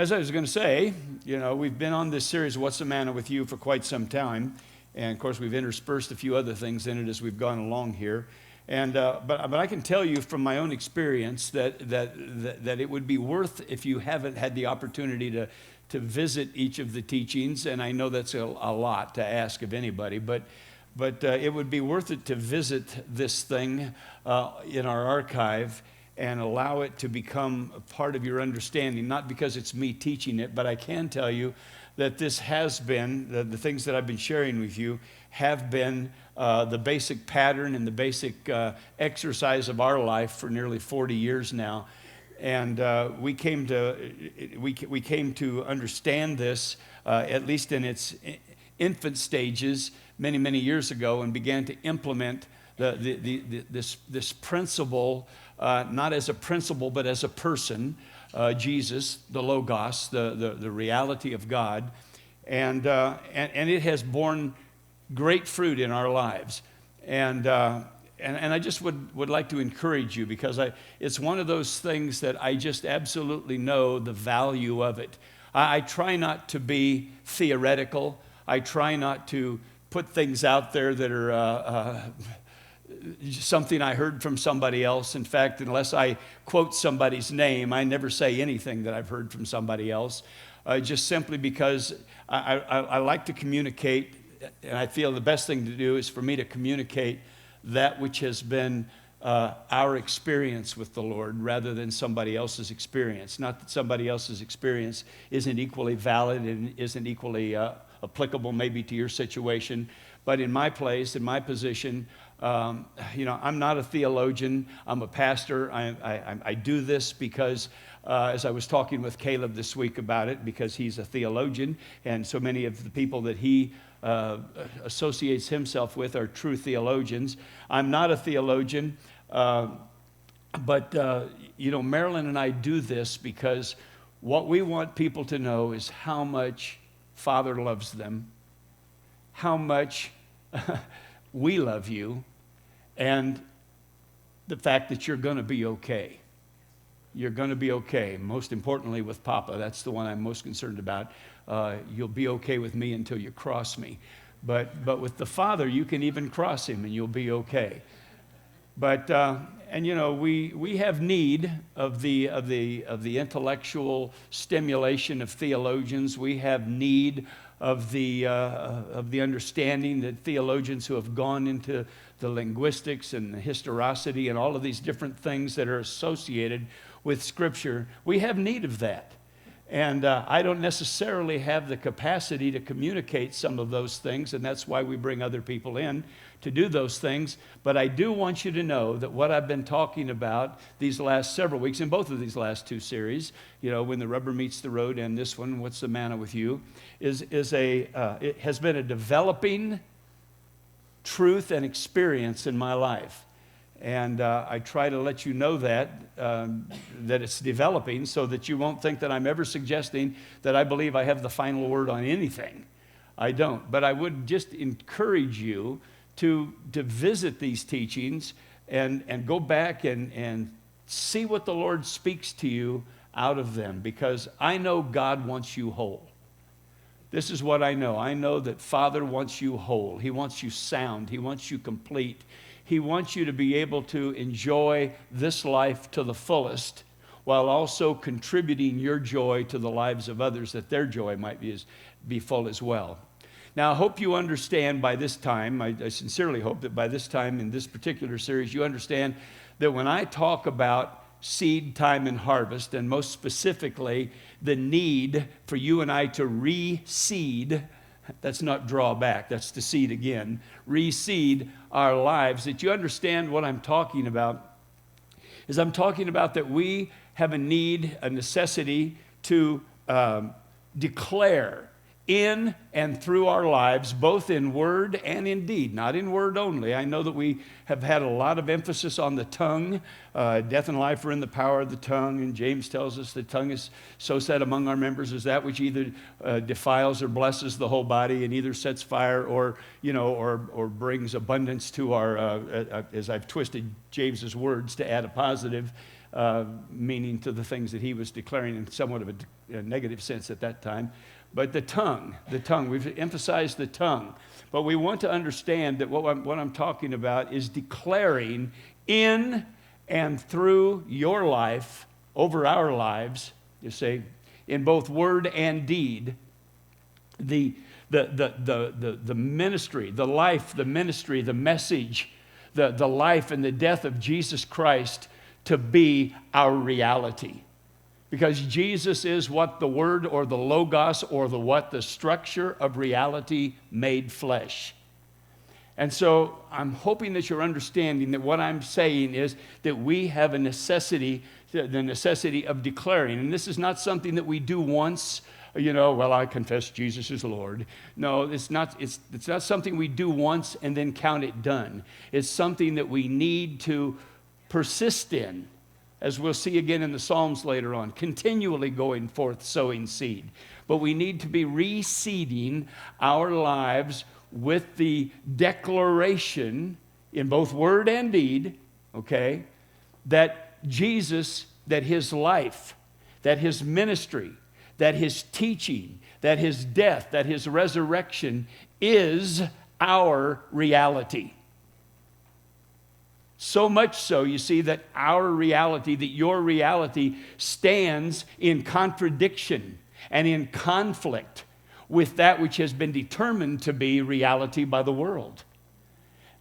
As I was going to say, we've been on this series, What's the Manna with You, for quite some time. And of course, we've interspersed a few other things in it as we've gone along here. And but I can tell you from my own experience that it would be worth, if you haven't had the opportunity to visit each of the teachings, and I know that's a lot to ask of anybody, but it would be worth it to visit this thing in our archive and allow it to become a part of your understanding, not because it's me teaching it, but I can tell you that this has been, the things that I've been sharing with you have been the basic pattern and the basic exercise of our life for nearly 40 years now. And we came to understand this, at least in its infant stages, many, many years ago, and began to implement this principle, not as a principle, but as a person, Jesus, the Logos, the reality of God, and it has borne great fruit in our lives, and I just would like to encourage you, because it's one of those things that I just absolutely know the value of it. I try not to be theoretical. I try not to put things out there that are something I heard from somebody else. In fact, unless I quote somebody's name, I never say anything that I've heard from somebody else, just simply because I like to communicate, and I feel the best thing to do is for me to communicate that which has been our experience with the Lord rather than somebody else's experience. Not that somebody else's experience isn't equally valid and isn't equally applicable maybe to your situation, but in my place, in my position, I'm not a theologian. I'm a pastor. I do this because, as I was talking with Caleb this week about it, because he's a theologian, and so many of the people that he associates himself with are true theologians. I'm not a theologian, but Marilyn and I do this because what we want people to know is how much Father loves them, how much we love you, and the fact that you're going to be okay. You're going to be okay. Most importantly with Papa, that's the one I'm most concerned about. You'll be okay with me until you cross me. But with the Father, you can even cross him and you'll be okay. But we have need of the intellectual stimulation of theologians. We have need of the understanding that theologians who have gone into the linguistics and the historicity and all of these different things that are associated with Scripture, we have need of that. And I don't necessarily have the capacity to communicate some of those things, and that's why we bring other people in to do those things. But I do want you to know that what I've been talking about these last several weeks, in both of these last two series, when the rubber meets the road, and this one, What's the Manna with You, it has been a developing truth and experience in my life. And I try to let you know that it's developing, so that you won't think that I'm ever suggesting that I believe I have the final word on anything. I don't. But I would just encourage you to visit these teachings and go back and see what the Lord speaks to you out of them, because I know God wants you whole. This is what I know. I know that Father wants you whole. He wants you sound. He wants you complete. He wants you to be able to enjoy this life to the fullest, while also contributing your joy to the lives of others, that their joy might be full as well. Now, I hope you understand by this time, I sincerely hope that by this time in this particular series, you understand that when I talk about seed time and harvest, and most specifically the need for you and I to reseed, that's not draw back, that's to seed again, reseed our lives, that you understand what I'm talking about. Is I'm talking about that we have a need, a necessity to declare in and through our lives, both in word and in deed, not in word only. I know that we have had a lot of emphasis on the tongue. Death and life are in the power of the tongue, and James tells us the tongue is so set among our members as that which either defiles or blesses the whole body, and either sets fire or brings abundance to our, as I've twisted James's words to add a positive, meaning to the things that he was declaring in somewhat of a negative sense at that time. But the tongue, we've emphasized the tongue. But we want to understand that what I'm talking about is declaring in and through your life, over our lives, you see, in both word and deed, the ministry, the life, the ministry, the message, the life and the death of Jesus Christ to be our reality. Because Jesus is what the Word or the Logos or the structure of reality made flesh. And so I'm hoping that you're understanding that what I'm saying is that we have a necessity, the necessity of declaring. And this is not something that we do once, well, I confess Jesus is Lord. No, it's not something we do once and then count it done. It's something that we need to persist in, as we'll see again in the Psalms later on, continually going forth sowing seed. But we need to be reseeding our lives with the declaration in both word and deed, okay, that Jesus, that his life, that his ministry, that his teaching, that his death, that his resurrection is our reality. So much so, you see, that our reality, that your reality stands in contradiction and in conflict with that which has been determined to be reality by the world.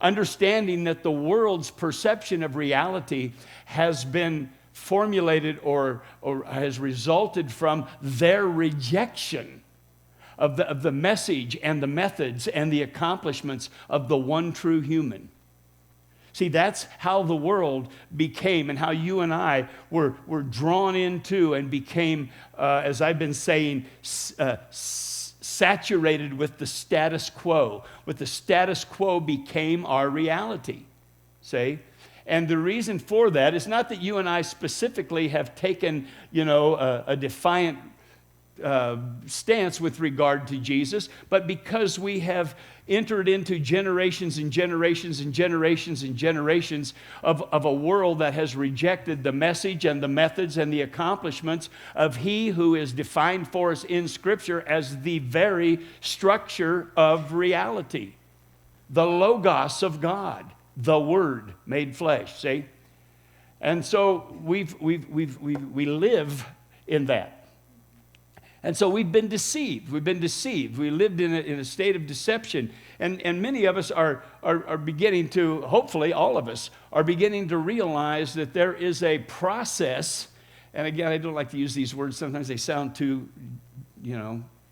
Understanding that the world's perception of reality has been formulated or has resulted from their rejection of the message and the methods and the accomplishments of the one true human. See, that's how the world became and how you and I were drawn into and became, as I've been saying, saturated with the status quo. With the status quo became our reality, see? And the reason for that is not that you and I specifically have taken, a defiant stance with regard to Jesus, but because we have entered into generations and generations and generations and generations of a world that has rejected the message and the methods and the accomplishments of he who is defined for us in Scripture as the very structure of reality, the Logos of God, the Word made flesh, see? And so we live in that. And so we've been deceived. We've been deceived. We lived in a state of deception. And many of us are beginning to, hopefully all of us, are beginning to realize that there is a process. And again, I don't like to use these words. Sometimes they sound too,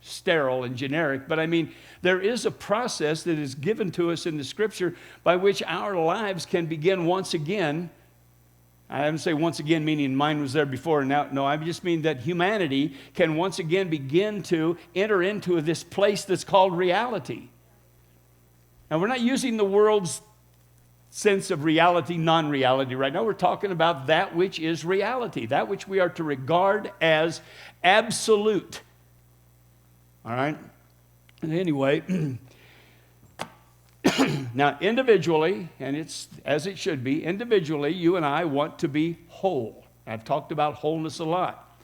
sterile and generic. But I mean, there is a process that is given to us in the Scripture by which our lives can begin once again. I didn't say once again meaning mine was there before and now. No, I just mean that humanity can once again begin to enter into this place that's called reality. Now, we're not using the world's sense of reality, non-reality right now. We're talking about that which is reality, that which we are to regard as absolute. All right? And anyway, now individually, and it's as it should be, individually, you and I want to be whole. I've talked about wholeness a lot.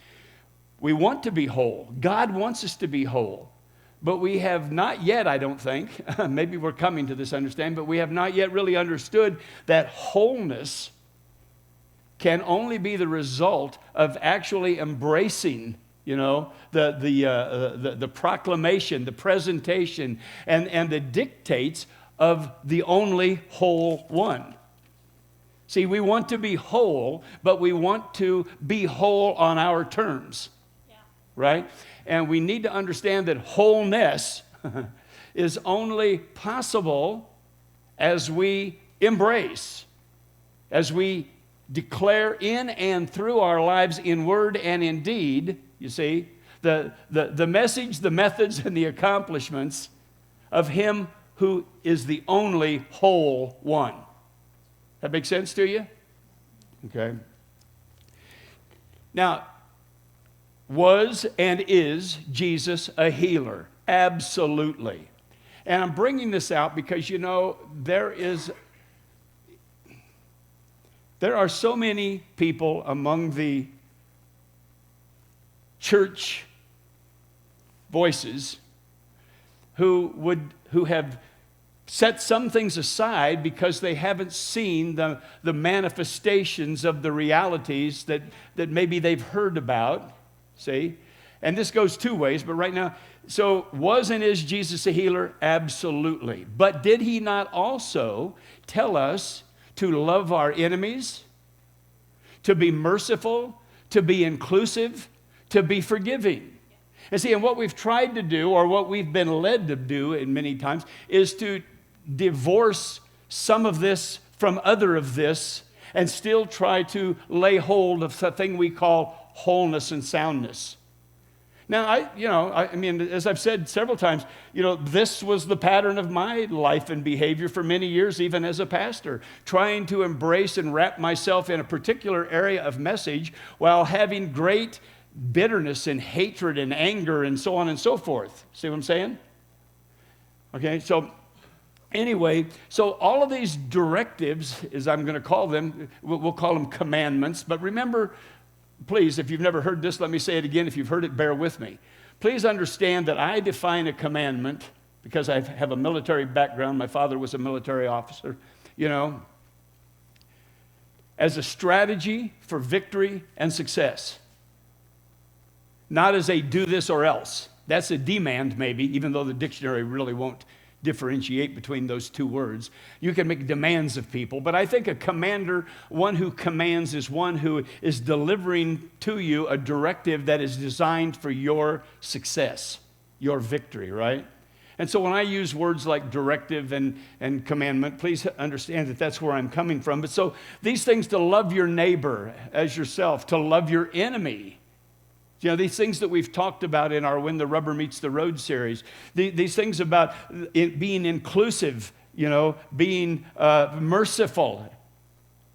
We want to be whole. God wants us to be whole. But we have not yet, I don't think, maybe we're coming to this understanding, but we have not yet really understood that wholeness can only be the result of actually embracing, the proclamation, the presentation, and the dictates of the only whole one. See, we want to be whole, but we want to be whole on our terms, right? And we need to understand that wholeness is only possible as we embrace, as we declare in and through our lives in word and in deed, you see, the message, the methods, and the accomplishments of Him who is the only whole one. That make sense to you? Okay. Now, was and is Jesus a healer? Absolutely. And I'm bringing this out because, there is There are so many people among the church voices who have set some things aside because they haven't seen the manifestations of the realities that maybe they've heard about, see? And this goes two ways, but right now, so was and is Jesus a healer? Absolutely. But did he not also tell us to love our enemies, to be merciful, to be inclusive, to be forgiving? And see, and what we've tried to do, or what we've been led to do in many times, is to divorce some of this from other of this and still try to lay hold of the thing we call wholeness and soundness. Now, I mean, as I've said several times, this was the pattern of my life and behavior for many years, even as a pastor, trying to embrace and wrap myself in a particular area of message while having great bitterness and hatred and anger and so on and so forth. See what I'm saying? Okay, so anyway, so all of these directives, as I'm going to call them, we'll call them commandments, but remember, please, if you've never heard this, let me say it again. If you've heard it, bear with me. Please understand that I define a commandment, because I have a military background. My father was a military officer, as a strategy for victory and success. Not as a do this or else. That's a demand, maybe, even though the dictionary really won't differentiate between those two words. You can make demands of people, but I think a commander, one who commands, is one who is delivering to you a directive that is designed for your success, your victory, right? And so when I use words like directive and commandment, please understand that that's where I'm coming from. But so these things, to love your neighbor as yourself, to love your enemy, these things that we've talked about in our When the Rubber Meets the Road series, these things about being inclusive, being merciful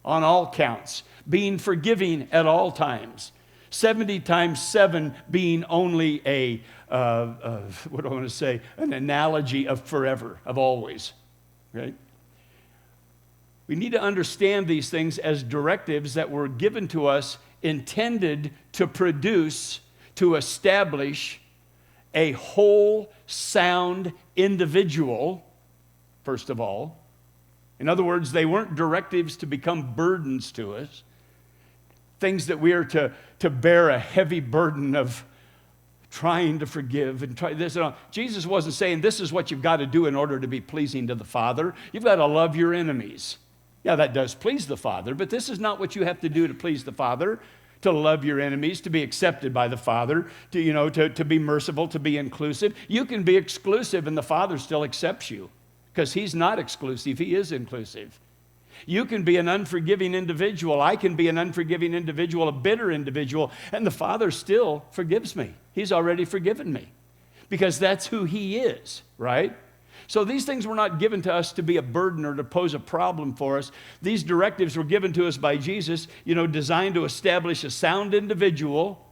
on all counts, being forgiving at all times, 70 times 7 being only what do I want to say, an analogy of forever, of always, right? We need to understand these things as directives that were given to us, intended to produce, to establish a whole, sound individual, first of all. In other words, they weren't directives to become burdens to us, things that we are to bear a heavy burden of trying to forgive and try this and all. Jesus wasn't saying this is what you've got to do in order to be pleasing to the Father. You've got to love your enemies. Yeah, that does please the Father, but this is not what you have to do to please the Father, to love your enemies, to be accepted by the Father, to be merciful, to be inclusive. You can be exclusive and the Father still accepts you, because he's not exclusive, he is inclusive. You can be an unforgiving individual. I can be an unforgiving individual, a bitter individual, and the Father still forgives me. He's already forgiven me, because that's who he is, right? So these things were not given to us to be a burden or to pose a problem for us. These directives were given to us by Jesus, designed to establish a sound individual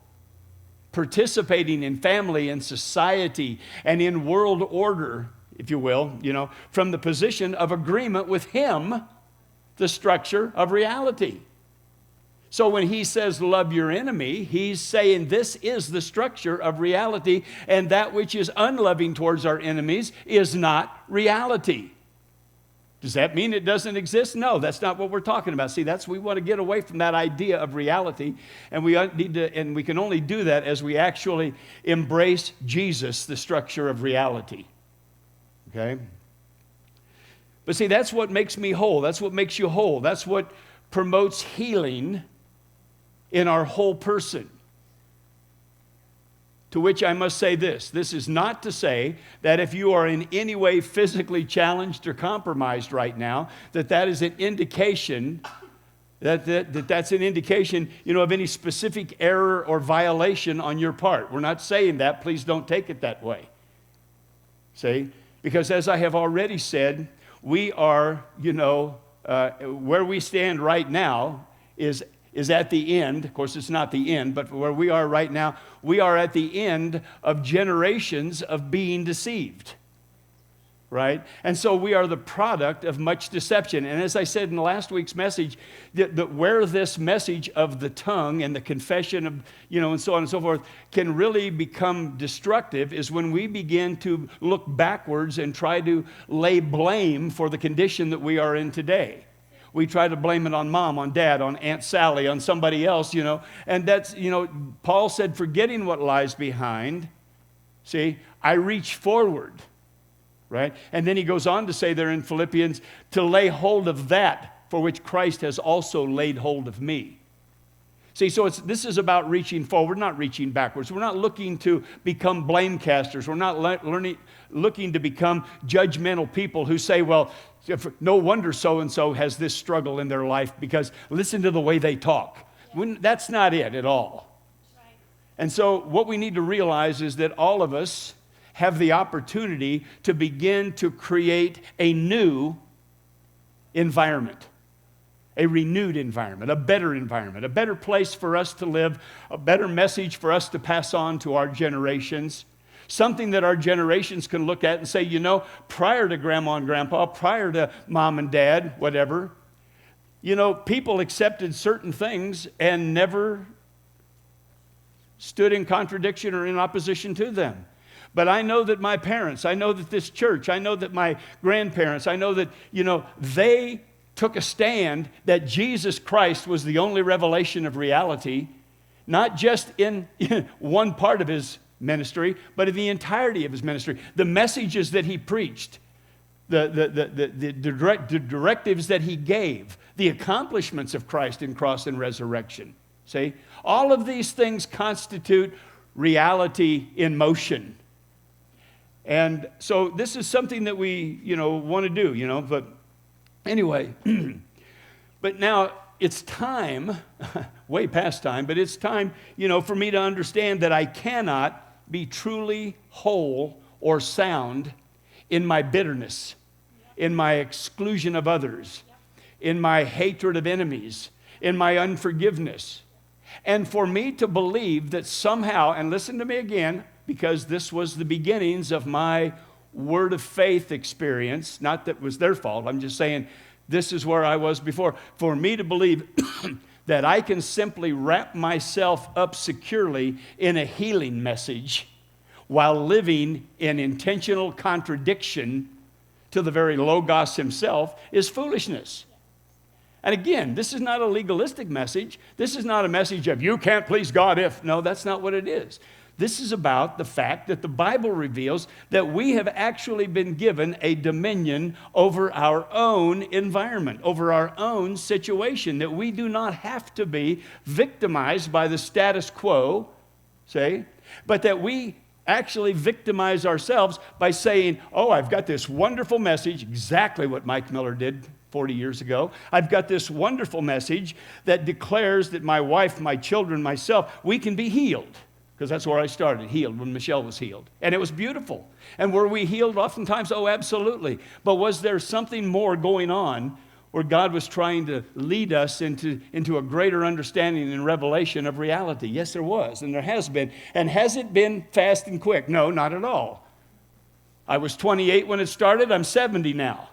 participating in family and society and in world order, if you will, from the position of agreement with him, the structure of reality. So when he says love your enemy, he's saying this is the structure of reality, and that which is unloving towards our enemies is not reality. Does that mean it doesn't exist? No, that's not what we're talking about. See, we want to get away from that idea of reality, and we can only do that as we actually embrace Jesus, the structure of reality. Okay? But see, that's what makes me whole. That's what makes you whole. That's what promotes healing in our whole person. To which I must say this. This is not to say that if you are in any way physically challenged or compromised right now, that is an indication, that's an indication, of any specific error or violation on your part. We're not saying that. Please don't take it that way. See? Because as I have already said, we are, where we stand right now is at the end. Of course, it's not the end, but where we are right now, we are at the end of generations of being deceived. right? And so we are the product of much deception. And as I said in last week's message, that where this message of the tongue and the confession of, and so on and so forth can really become destructive is when we begin to look backwards and try to lay blame for the condition that we are in today. We try to blame it on mom, on dad, on Aunt Sally, on somebody else, And that's, Paul said, forgetting what lies behind, see, I reach forward. Right? And then he goes on to say there in Philippians, to lay hold of that for which Christ has also laid hold of me. See, so this is about reaching forward, not reaching backwards. We're not looking to become blame casters. We're not looking to become judgmental people who say, well, no wonder so-and-so has this struggle in their life because listen to the way they talk. That's not it at all. Right. And so what we need to realize is that all of us have the opportunity to begin to create a new environment, a renewed environment, a better place for us to live, a better message for us to pass on to our generations, something that our generations can look at and say, prior to grandma and grandpa, prior to mom and dad, whatever, people accepted certain things and never stood in contradiction or in opposition to them. But I know that my parents, I know that this church, I know that my grandparents, I know that, they took a stand that Jesus Christ was the only revelation of reality, not just in one part of his ministry, but in the entirety of his ministry. The messages that he preached, the directives that he gave, the accomplishments of Christ in cross and resurrection. See, all of these things constitute reality in motion. And so this is something that we, want to do, but anyway, but now it's time, way past time, but it's time, for me to understand that I cannot be truly whole or sound in my bitterness, in my exclusion of others, in my hatred of enemies, in my unforgiveness. And for me to believe that somehow, and listen to me again, because this was the beginnings of my word of faith experience. Not that it was their fault. I'm just saying this is where I was before. For me to believe that I can simply wrap myself up securely in a healing message while living in intentional contradiction to the very Logos himself is foolishness. And again, this is not a legalistic message. This is not a message of you can't please God if. No, that's not what it is. This is about the fact that the Bible reveals that we have actually been given a dominion over our own environment, over our own situation, that we do not have to be victimized by the status quo, say, but that we actually victimize ourselves by saying, oh, I've got this wonderful message, exactly what Mike Miller did 40 years ago. I've got this wonderful message that declares that my wife, my children, myself, we can be healed. Because that's where I started, healed, when Michelle was healed. And it was beautiful. And were we healed oftentimes? Oh, absolutely. But was there something more going on where God was trying to lead us into a greater understanding and revelation of reality? Yes, there was, and there has been. And has it been fast and quick? No, not at all. I was 28 when it started. I'm 70 now.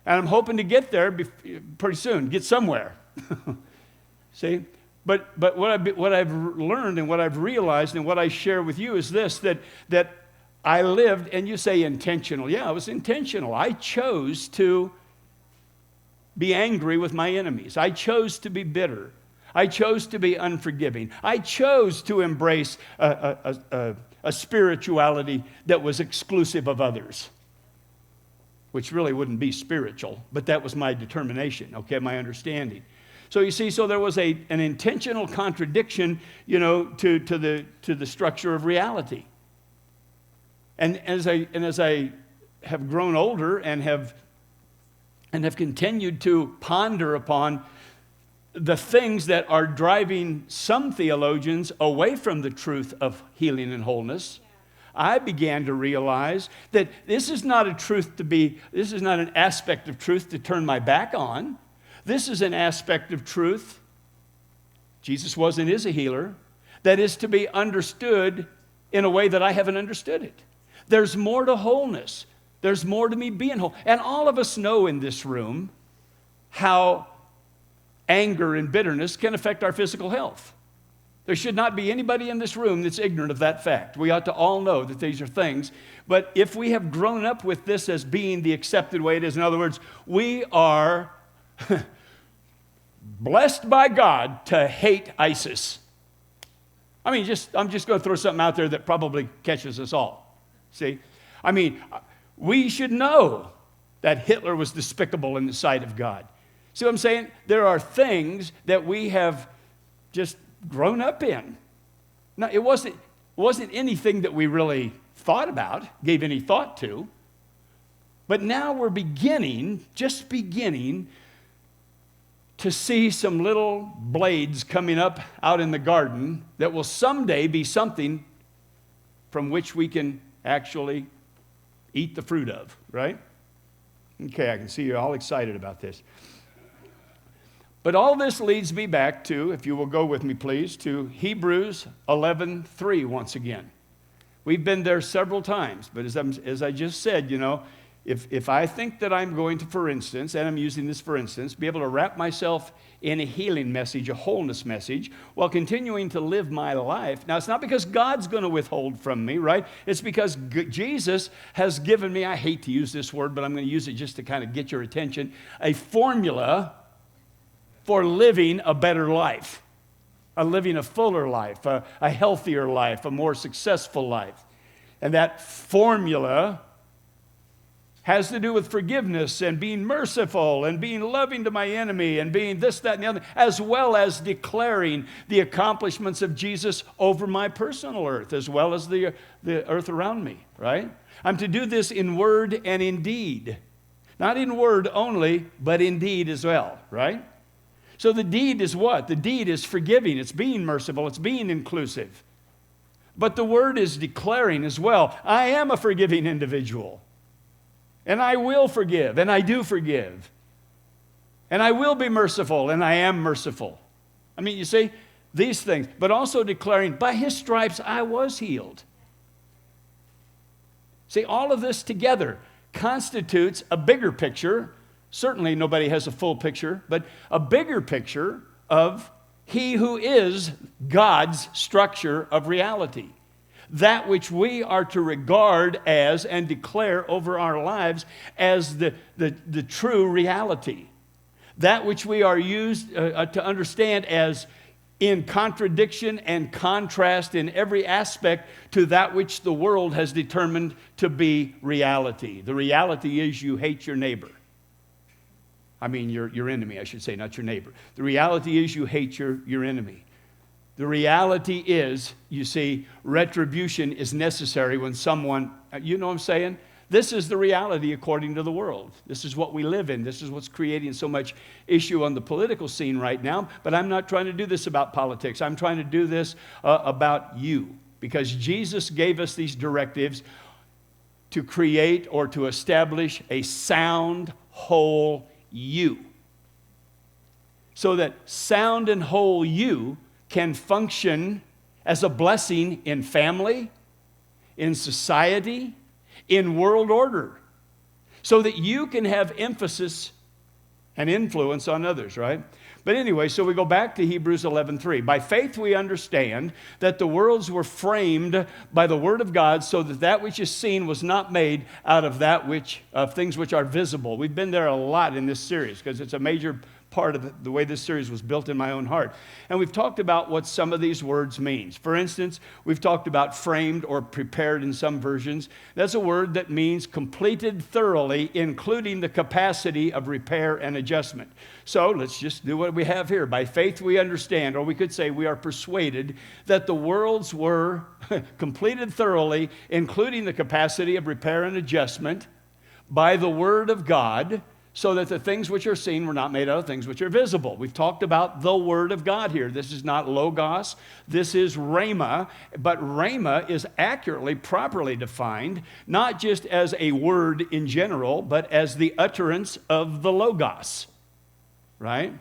And I'm hoping to get there pretty soon, get somewhere. See? But what I've learned and what I've realized and what I share with you is this, that I lived, and you say intentional. Yeah, it was intentional. I chose to be angry with my enemies. I chose to be bitter. I chose to be unforgiving. I chose to embrace a spirituality that was exclusive of others, which really wouldn't be spiritual, but that was my determination, okay, my understanding. So you see, so there was an intentional contradiction, to the structure of reality. And as I have grown older and have continued to ponder upon the things that are driving some theologians away from the truth of healing and wholeness, I began to realize that this is not an aspect of truth to turn my back on. This is an aspect of truth, Jesus was and is a healer, that is to be understood in a way that I haven't understood it. There's more to wholeness. There's more to me being whole. And all of us know in this room how anger and bitterness can affect our physical health. There should not be anybody in this room that's ignorant of that fact. We ought to all know that these are things. But if we have grown up with this as being the accepted way it is, in other words, we are blessed by God to hate ISIS. I mean, I'm just going to throw something out there that probably catches us all. See? I mean, we should know that Hitler was despicable in the sight of God. See what I'm saying? There are things that we have just grown up in. Now, it wasn't anything that we really thought about, gave any thought to. But now we're just beginning to see some little blades coming up out in the garden that will someday be something from which we can actually eat the fruit of, right? Okay, I can see you're all excited about this. But all this leads me back to, if you will go with me please, to Hebrews 11:3 once again. We've been there several times, but as I just said, you know, if I think that I'm going to, for instance, and I'm using this for instance, be able to wrap myself in a healing message, a wholeness message, while continuing to live my life. Now, it's not because God's going to withhold from me, right? It's because Jesus has given me, I hate to use this word, but I'm going to use it just to kind of get your attention, a formula for living a better life, living a fuller life, a healthier life, a more successful life. And that formula has to do with forgiveness and being merciful and being loving to my enemy and being this, that, and the other, as well as declaring the accomplishments of Jesus over my personal earth, as well as the earth around me, right? I'm to do this in word and in deed. Not in word only, but in deed as well, right? So the deed is what? The deed is forgiving. It's being merciful. It's being inclusive. But the word is declaring as well. I am a forgiving individual. And I will forgive. And I do forgive. And I will be merciful. And I am merciful. I mean, you see, these things. But also declaring, by his stripes I was healed. See, all of this together constitutes a bigger picture. Certainly nobody has a full picture, but a bigger picture of he who is God's structure of reality. That which we are to regard as and declare over our lives as the true reality. That which we are used to understand as in contradiction and contrast in every aspect to that which the world has determined to be reality. The reality is you hate your neighbor. I mean, your enemy, I should say, not your neighbor. The reality is you hate your enemy. The reality is, you see, retribution is necessary when someone, you know what I'm saying? This is the reality according to the world. This is what we live in. This is what's creating so much issue on the political scene right now. But I'm not trying to do this about politics. I'm trying to do this about you. Because Jesus gave us these directives to create or to establish a sound, whole you. So that sound and whole you can function as a blessing in family, in society, in world order. So that you can have emphasis and influence on others, right? But anyway, so we go back to Hebrews 11:3. By faith we understand that the worlds were framed by the word of God, so that that which is seen was not made out of things which are visible. We've been there a lot in this series because it's a major part of the way this series was built in my own heart. And we've talked about what some of these words means. For instance, we've talked about framed or prepared in some versions. That's a word that means completed thoroughly, including the capacity of repair and adjustment. So let's just do what we have here. By faith we understand, or we could say we are persuaded, that the worlds were completed thoroughly, including the capacity of repair and adjustment, by the word of God, so that the things which are seen were not made out of things which are visible. We've talked about the Word of God here. This is not logos. This is rhema. But rhema is accurately, properly defined, not just as a word in general, but as the utterance of the logos, right?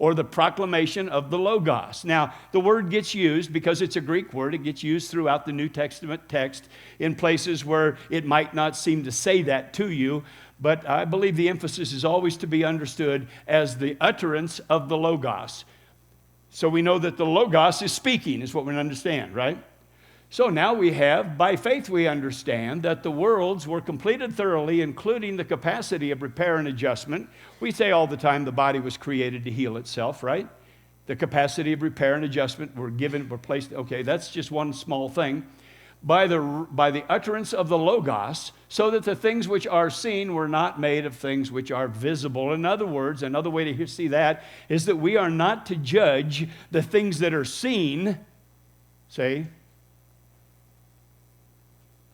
or the proclamation of the Logos. Now, the word gets used because it's a Greek word. It gets used throughout the New Testament text in places where it might not seem to say that to you, but I believe the emphasis is always to be understood as the utterance of the Logos. So we know that the Logos is speaking, is what we understand, right? So now we have, by faith we understand that the worlds were completed thoroughly, including the capacity of repair and adjustment. We say all the time the body was created to heal itself, right? The capacity of repair and adjustment were placed, okay, that's just one small thing. By the utterance of the Logos, so that the things which are seen were not made of things which are visible. In other words, another way to see that is that we are not to judge the things that are seen, say,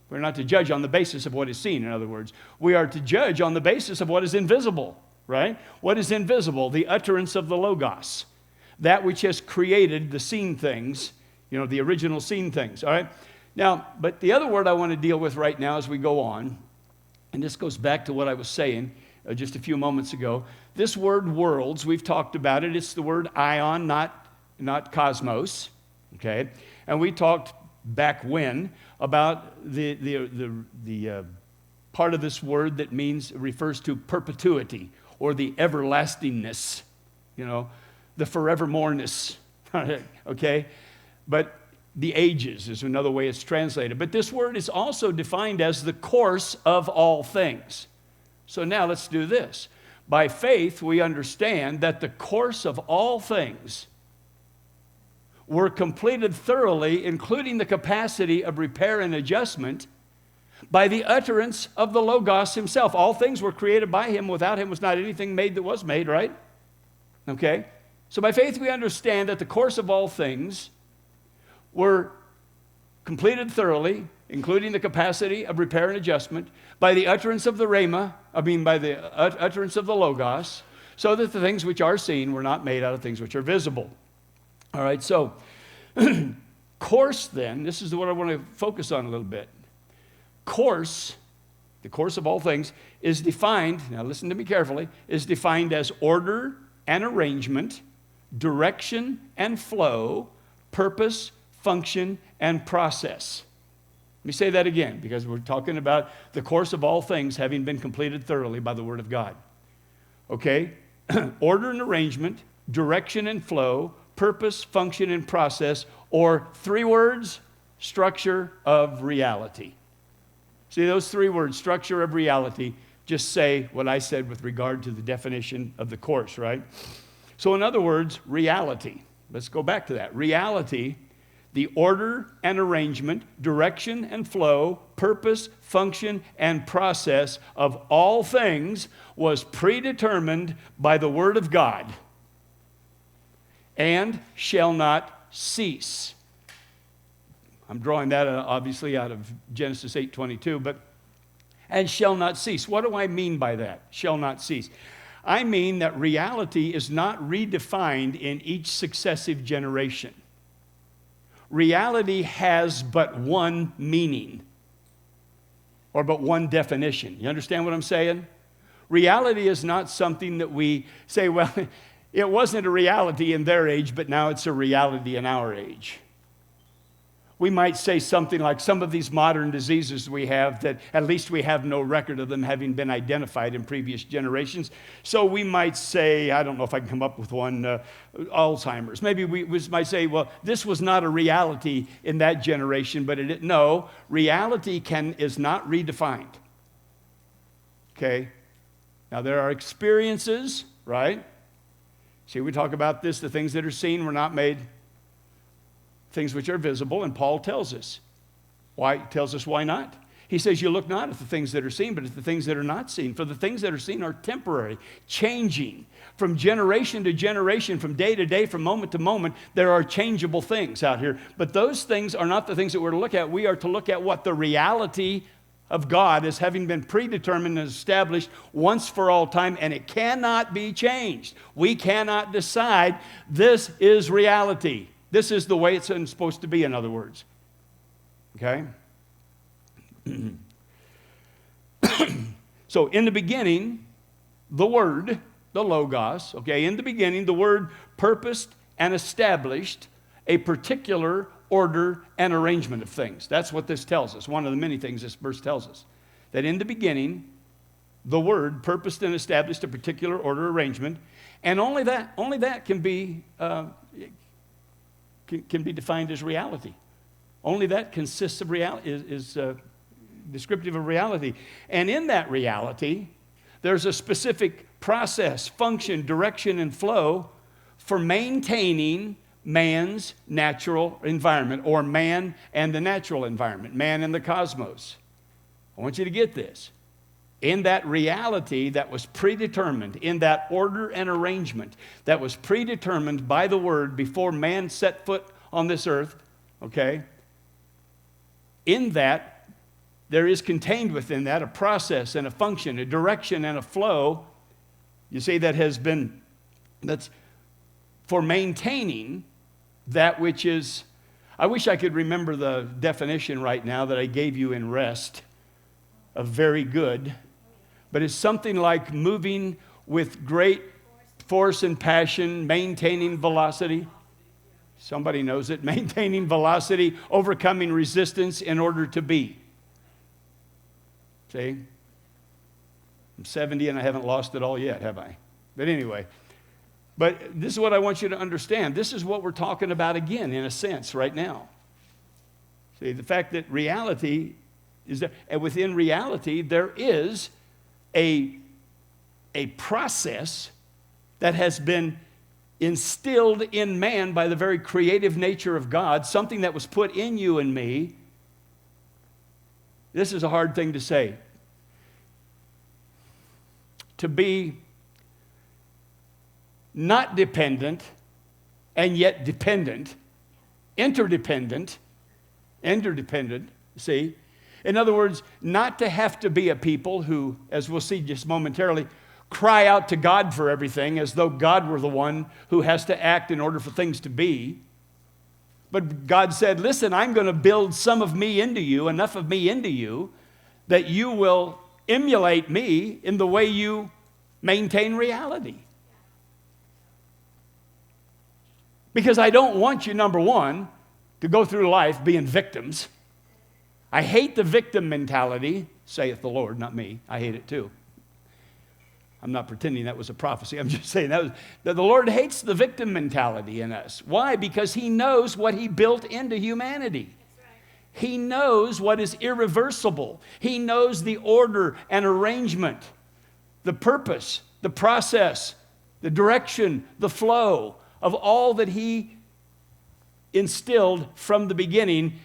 we're not to judge on the basis of what is seen, in other words. We are to judge on the basis of what is invisible, right? What is invisible? The utterance of the Logos. That which has created the seen things, the original seen things, all right? Now, but the other word I want to deal with right now as we go on, and this goes back to what I was saying just a few moments ago. This word worlds, we've talked about it. It's the word ion, not cosmos, okay? And we talked back when about the part of this word that refers to perpetuity or the everlastingness, the forevermoreness, okay? But the ages is another way it's translated. But this word is also defined as the course of all things. So now let's do this. By faith, we understand that the course of all things were completed thoroughly, including the capacity of repair and adjustment, by the utterance of the Logos himself. All things were created by him. Without him was not anything made that was made, right? Okay? So by faith we understand that the course of all things were completed thoroughly, including the capacity of repair and adjustment, by the utterance of the by the utterance of the Logos, so that the things which are seen were not made out of things which are visible. All right, so course then, this is what I want to focus on a little bit. Course, the course of all things, is defined, now listen to me carefully, is defined as order and arrangement, direction and flow, purpose, function, and process. Let me say that again, because we're talking about the course of all things having been completed thoroughly by the Word of God. Okay? Order and arrangement, direction and flow, purpose, function, and process, or 3 words, structure of reality. See, those 3 words, structure of reality, just say what I said with regard to the definition of the course, right? So in other words, reality. Let's go back to that. Reality, the order and arrangement, direction and flow, purpose, function, and process of all things was predetermined by the Word of God and shall not cease. I'm drawing that obviously out of Genesis 8:22, but and shall not cease. What do I mean by that? Shall not cease. I mean that reality is not redefined in each successive generation. Reality has but one meaning or but one definition. You understand what I'm saying? Reality is not something that we say, well, it wasn't a reality in their age, but now it's a reality in our age. We might say something like some of these modern diseases we have that at least we have no record of them having been identified in previous generations. So we might say, I don't know if I can come up with one, Alzheimer's. Maybe we might say, well, this was not a reality in that generation, but no, reality is not redefined. Okay? Now there are experiences, right? See, we talk about this, the things that are seen were not made things which are visible, and Paul tells us. Why? Tells us why not. He says, you look not at the things that are seen, but at the things that are not seen. For the things that are seen are temporary, changing. From generation to generation, from day to day, from moment to moment, there are changeable things out here. But those things are not the things that we're to look at. We are to look at what the reality of God as having been predetermined and established once for all time, and it cannot be changed. We cannot decide this is reality. This is the way it's supposed to be, in other words. Okay? So in the beginning, the Word the Logos, okay, in the beginning, the Word purposed and established a particular order and arrangement of things. That's what this tells us. One of the many things this verse tells us. That in the beginning, the Word purposed and established a particular order arrangement, and only that can be defined as reality. Only that consists of reality, is descriptive of reality. And in that reality, there's a specific process, function, direction, and flow for maintaining man's natural environment, or man and the natural environment, man and the cosmos. I want you to get this. In that reality that was predetermined, in that order and arrangement that was predetermined by the Word before man set foot on this earth, okay? In that, there is contained within that a process and a function, a direction and a flow, you see, that's for maintaining that which is, I wish I could remember the definition right now that I gave you in rest, of very good, but it's something like moving with great force and passion, maintaining velocity. Somebody knows it. Maintaining velocity, overcoming resistance in order to be. See? I'm 70 and I haven't lost it all yet, have I? But anyway, but this is what I want you to understand. This is what we're talking about again, in a sense, right now. See, the fact that reality is there, and within reality, there is a process that has been instilled in man by the very creative nature of God, something that was put in you and me. This is a hard thing to say. To be not dependent and yet dependent, interdependent, see? In other words, not to have to be a people who, as we'll see just momentarily, cry out to God for everything as though God were the one who has to act in order for things to be. But God said, listen, I'm going to build some of me into you, enough of me into you, that you will emulate me in the way you maintain reality. Because I don't want you, number one, to go through life being victims. I hate the victim mentality, saith the Lord, not me. I hate it too. I'm not pretending that was a prophecy. I'm just saying that the Lord hates the victim mentality in us. Why? Because He knows what He built into humanity. He knows what is irreversible. He knows the order and arrangement, the purpose, the process, the direction, the flow of all that He instilled from the beginning.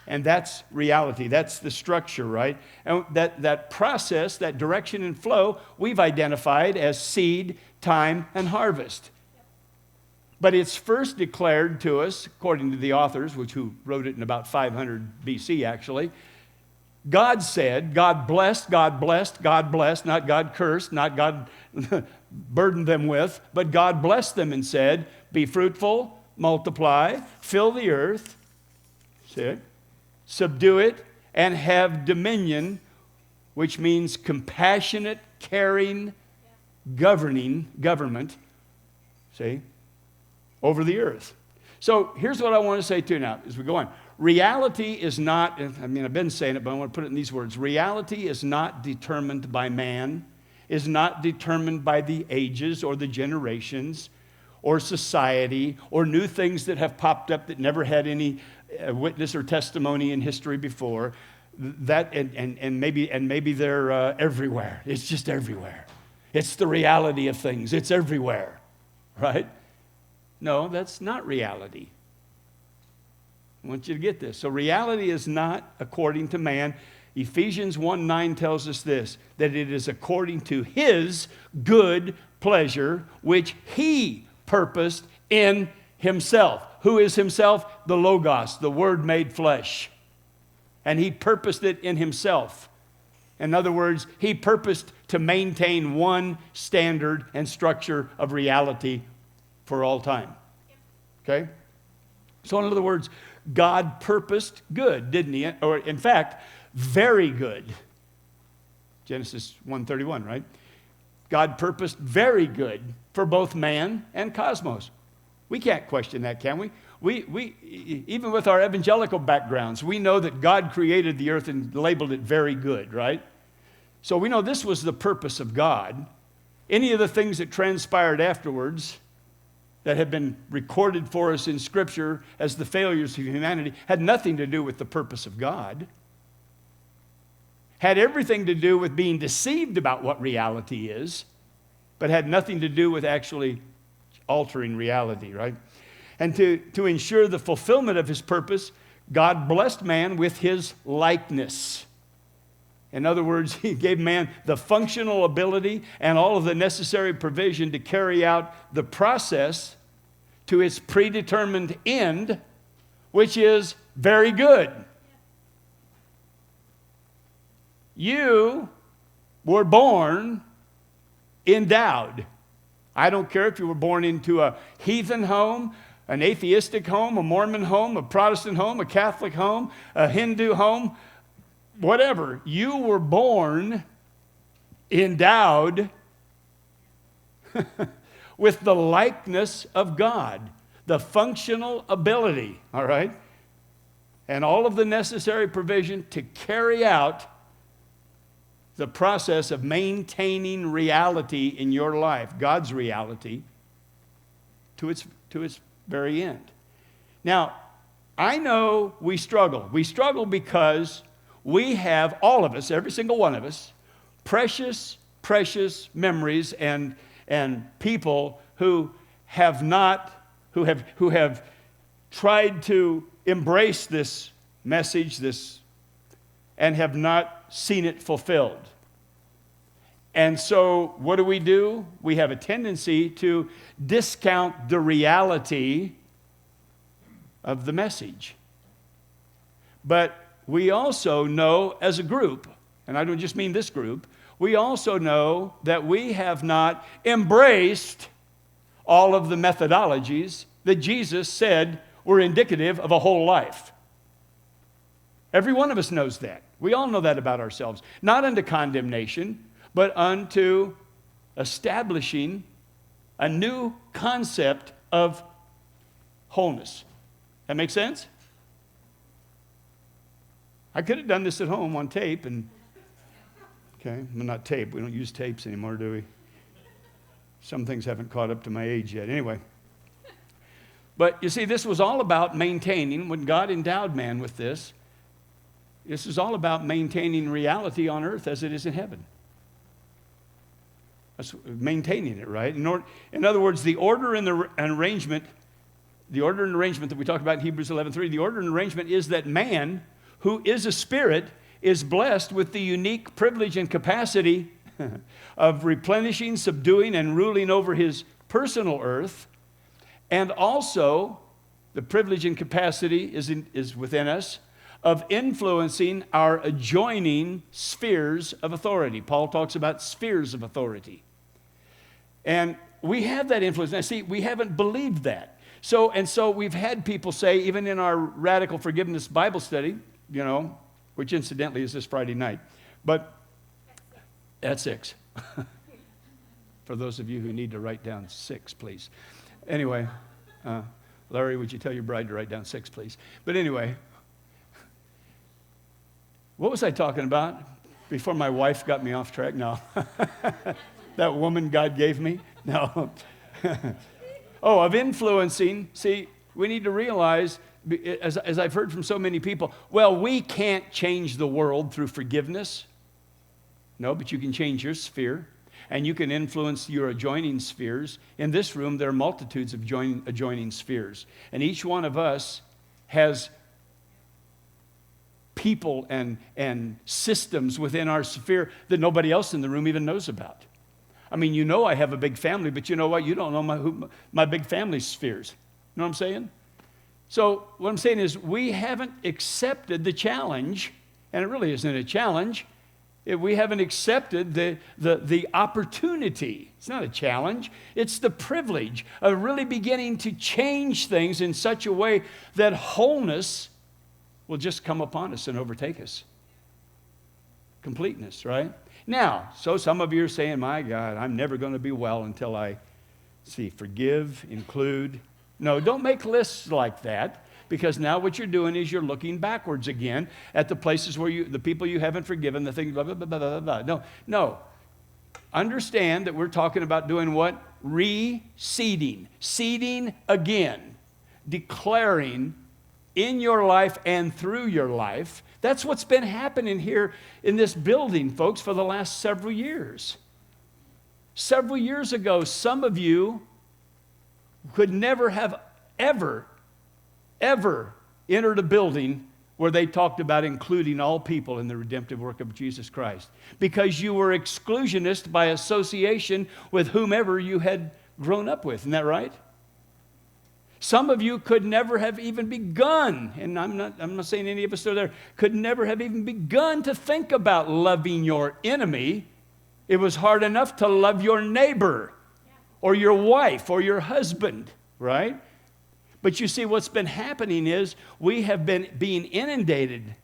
And that's reality. That's the structure, right? And that process, that direction and flow, we've identified as seed, time, and harvest. But it's first declared to us, according to the authors, who wrote it in about 500 BC, actually. God said, God blessed, not God cursed, not God burdened them with, but God blessed them and said, be fruitful, multiply, fill the earth. See it? Subdue it, and have dominion, which means compassionate, caring, government, see, over the earth. So here's what I want to say to you now as we go on. Reality is not, I've been saying it, but I want to put it in these words. Reality is not determined by man, is not determined by the ages or the generations or society or new things that have popped up that never had any witness or testimony in history before. That and maybe they're everywhere. It's just everywhere. It's the reality of things. It's everywhere, right? No, that's not reality. I want you to get this. So reality is not according to man. Ephesians 1:9 tells us this, that it is according to His good pleasure, which He purposed in Himself. Who is Himself? The Logos, the Word made flesh. And He purposed it in Himself. In other words, He purposed to maintain one standard and structure of reality for all time. Okay? So in other words, God purposed good, didn't He? Or in fact, very good. Genesis 1:31, right? God purposed very good for both man and cosmos. We can't question that, can we? Even with our evangelical backgrounds, we know that God created the earth and labeled it very good, right? So we know this was the purpose of God. Any of the things that transpired afterwards that have been recorded for us in Scripture as the failures of humanity had nothing to do with the purpose of God. Had everything to do with being deceived about what reality is, but had nothing to do with actually altering reality, right? And to ensure the fulfillment of his purpose, God blessed man with his likeness. In other words, he gave man the functional ability and all of the necessary provision to carry out the process to its predetermined end, which is very good. You were born endowed. I don't care if you were born into a heathen home, an atheistic home, a Mormon home, a Protestant home, a Catholic home, a Hindu home, whatever. You were born endowed with the likeness of God, the functional ability, all right, and all of the necessary provision to carry out the process of maintaining reality in your life, God's reality, to its very end. Now, I know we struggle. We struggle because we have, all of us, every single one of us, precious, precious memories and people who have tried to embrace this message, and have not seen it fulfilled. And so what do? We have a tendency to discount the reality of the message. But we also know as a group, and I don't just mean this group, we also know that we have not embraced all of the methodologies that Jesus said were indicative of a whole life. Every one of us knows that. We all know that about ourselves. Not unto condemnation, but unto establishing a new concept of wholeness. That make sense? I could have done this at home on tape, okay, well, not tape. We don't use tapes anymore, do we? Some things haven't caught up to my age yet. Anyway. But you see, this was all about maintaining, when God endowed man with this is all about maintaining reality on earth as it is in heaven. That's maintaining it, right? In other words, the order and arrangement that we talked about in Hebrews 11:3, the order and arrangement is that man, who is a spirit, is blessed with the unique privilege and capacity of replenishing, subduing, and ruling over his personal earth. And also, the privilege and capacity is within us of influencing our adjoining spheres of authority. Paul talks about spheres of authority. And we have that influence. Now, see, we haven't believed that. So we've had people say, even in our Radical Forgiveness Bible study, which incidentally is this Friday night, but at 6. For those of you who need to write down 6, please. Anyway, Larry, would you tell your bride to write down 6, please? But anyway, what was I talking about before my wife got me off track? No. That woman God gave me? No. Of influencing. See, we need to realize, as I've heard from so many people, well, we can't change the world through forgiveness. No, but you can change your sphere, and you can influence your adjoining spheres. In this room, there are multitudes of adjoining spheres, and each one of us has people and systems within our sphere that nobody else in the room even knows about. I mean, I have a big family, but you know what? You don't know my big family spheres. You know what I'm saying? So what I'm saying is we haven't accepted the challenge, and it really isn't a challenge. We haven't accepted the opportunity. It's not a challenge. It's the privilege of really beginning to change things in such a way that wholeness will just come upon us and overtake us. Completeness, right? Now, so some of you are saying, my God, I'm never going to be well until I, forgive, include. No, don't make lists like that, because now what you're doing is you're looking backwards again at the places where the people you haven't forgiven, the things, blah, blah, blah, blah, blah, blah. No. Understand that we're talking about doing what? Reseeding. Seeding again. Declaring in your life and through your life. That's what's been happening here in this building, folks, for the last several years. Several years ago, some of you could never have ever entered a building where they talked about including all people in the redemptive work of Jesus Christ, because you were exclusionist by association with whomever you had grown up with. Isn't that right? Some of you could never have even begun, and I'm not saying any of us are there, could never have even begun to think about loving your enemy. It was hard enough to love your neighbor or your wife or your husband, right? But you see, what's been happening is we have been being inundated.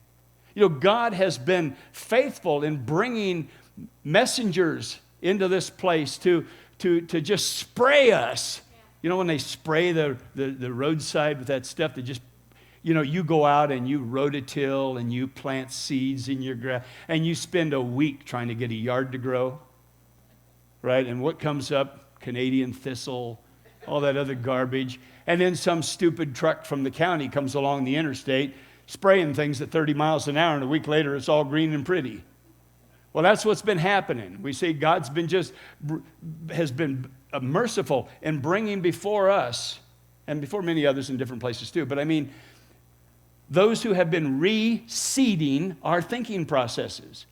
God has been faithful in bringing messengers into this place to just spray us. When they spray the roadside with that stuff that just, you go out and you rototill and you plant seeds in your grass and you spend a week trying to get a yard to grow, right? And what comes up? Canadian thistle, all that other garbage. And then some stupid truck from the county comes along the interstate spraying things at 30 miles an hour, and a week later it's all green and pretty. Well, that's what's been happening. We see God's has been merciful in bringing before us, and before many others in different places too, but those who have been reseeding our thinking processes.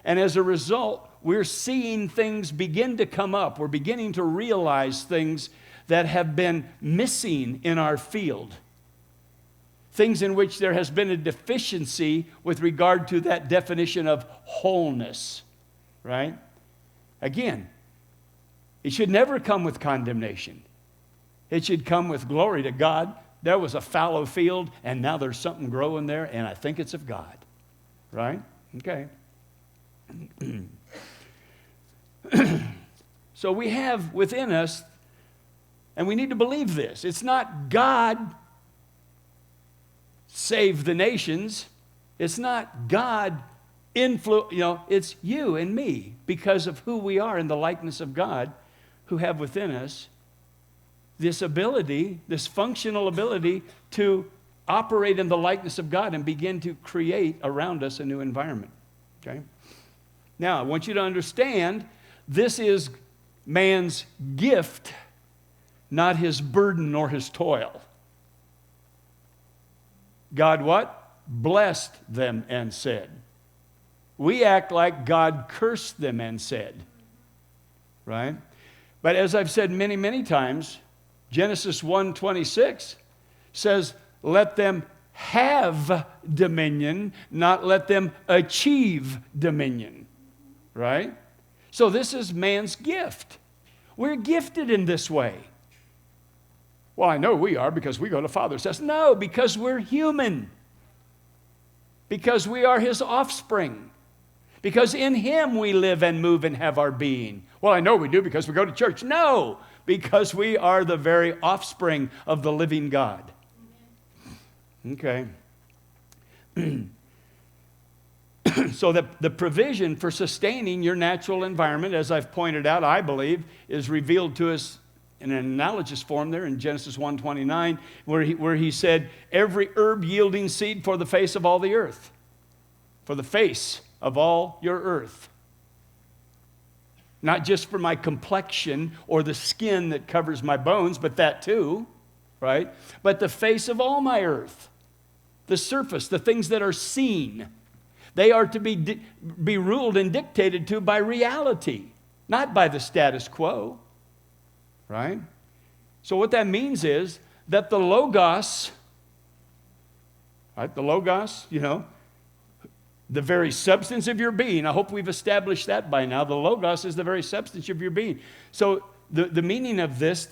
And as a result, we're seeing things begin to come up. We're beginning to realize things that have been missing in our field. Things in which there has been a deficiency with regard to that definition of wholeness, right? Again, it should never come with condemnation. It should come with glory to God. There was a fallow field, and now there's something growing there, and I think it's of God, right? Okay. So we have within us, and we need to believe this, it's not God save the nations. It's not God influence, it's you and me, because of who we are in the likeness of God, who have within us this ability, this functional ability to operate in the likeness of God and begin to create around us a new environment. Okay? Now, I want you to understand, this is man's gift, not his burden nor his toil. God what? Blessed them and said. We act like God cursed them and said. Right? But as I've said many, many times, Genesis 1:26 says, let them have dominion, not let them achieve dominion. Right? So this is man's gift. We're gifted in this way. Well, I know we are because we go to Father's house. No, because we're human. Because we are his offspring. Because in him we live and move and have our being. Well, I know we do because we go to church. No, because we are the very offspring of the living God. Okay. So the provision for sustaining your natural environment, as I've pointed out, I believe, is revealed to us in an analogous form there in Genesis 1:29, where he said, every herb yielding seed for the face of all the earth. For the face of all your earth. Not just for my complexion or the skin that covers my bones, but that too, right? But the face of all my earth. The surface, the things that are seen. They are to be ruled and dictated to by reality, not by the status quo. Right? So what that means is that the Logos, right? The Logos, the very substance of your being. I hope we've established that by now. The Logos is the very substance of your being. So the meaning of this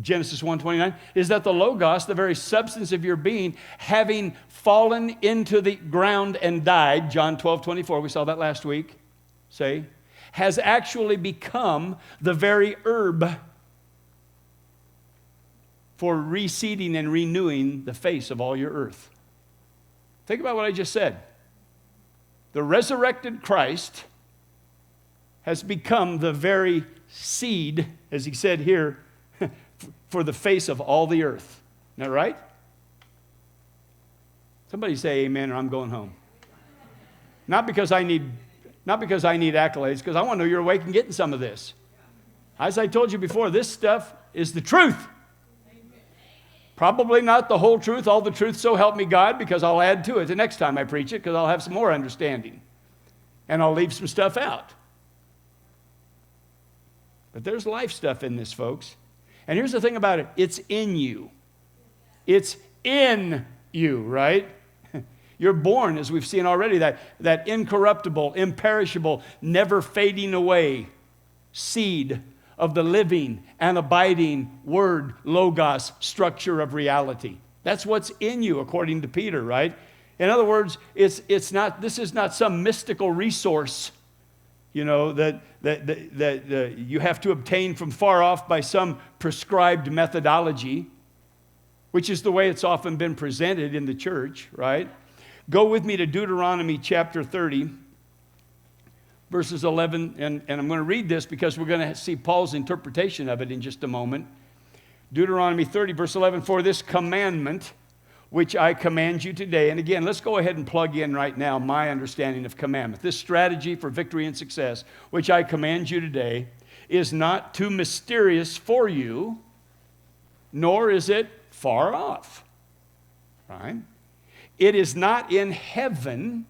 Genesis 1:29 is that the Logos, the very substance of your being, having fallen into the ground and died, John 12:24, we saw that last week. say, has actually become the very herb for reseeding and renewing the face of all your earth. Think about what I just said. The resurrected Christ has become the very seed, as he said here, for the face of all the earth. Isn't that right? Somebody say amen or I'm going home. Not because I need accolades, because I want to know you're awake and getting some of this. As I told you before, this stuff is the truth. Probably not the whole truth, all the truth, so help me God, because I'll add to it the next time I preach it, because I'll have some more understanding. And I'll leave some stuff out. But there's life stuff in this, folks. And here's the thing about it. It's in you. It's in you, right? You're born, as we've seen already, that incorruptible, imperishable, never fading away seed of the living and abiding word, logos, structure of reality. That's what's in you, according to Peter, right? In other words, this is not some mystical resource, that you have to obtain from far off by some prescribed methodology, which is the way it's often been presented in the church, right? Go with me to Deuteronomy chapter 30, verses 11, and I'm going to read this because we're going to see Paul's interpretation of it in just a moment. Deuteronomy 30, verse 11, for this commandment which I command you today. And again, let's go ahead and plug in right now my understanding of commandment. This strategy for victory and success, which I command you today, is not too mysterious for you, nor is it far off. Right? It is not in heaven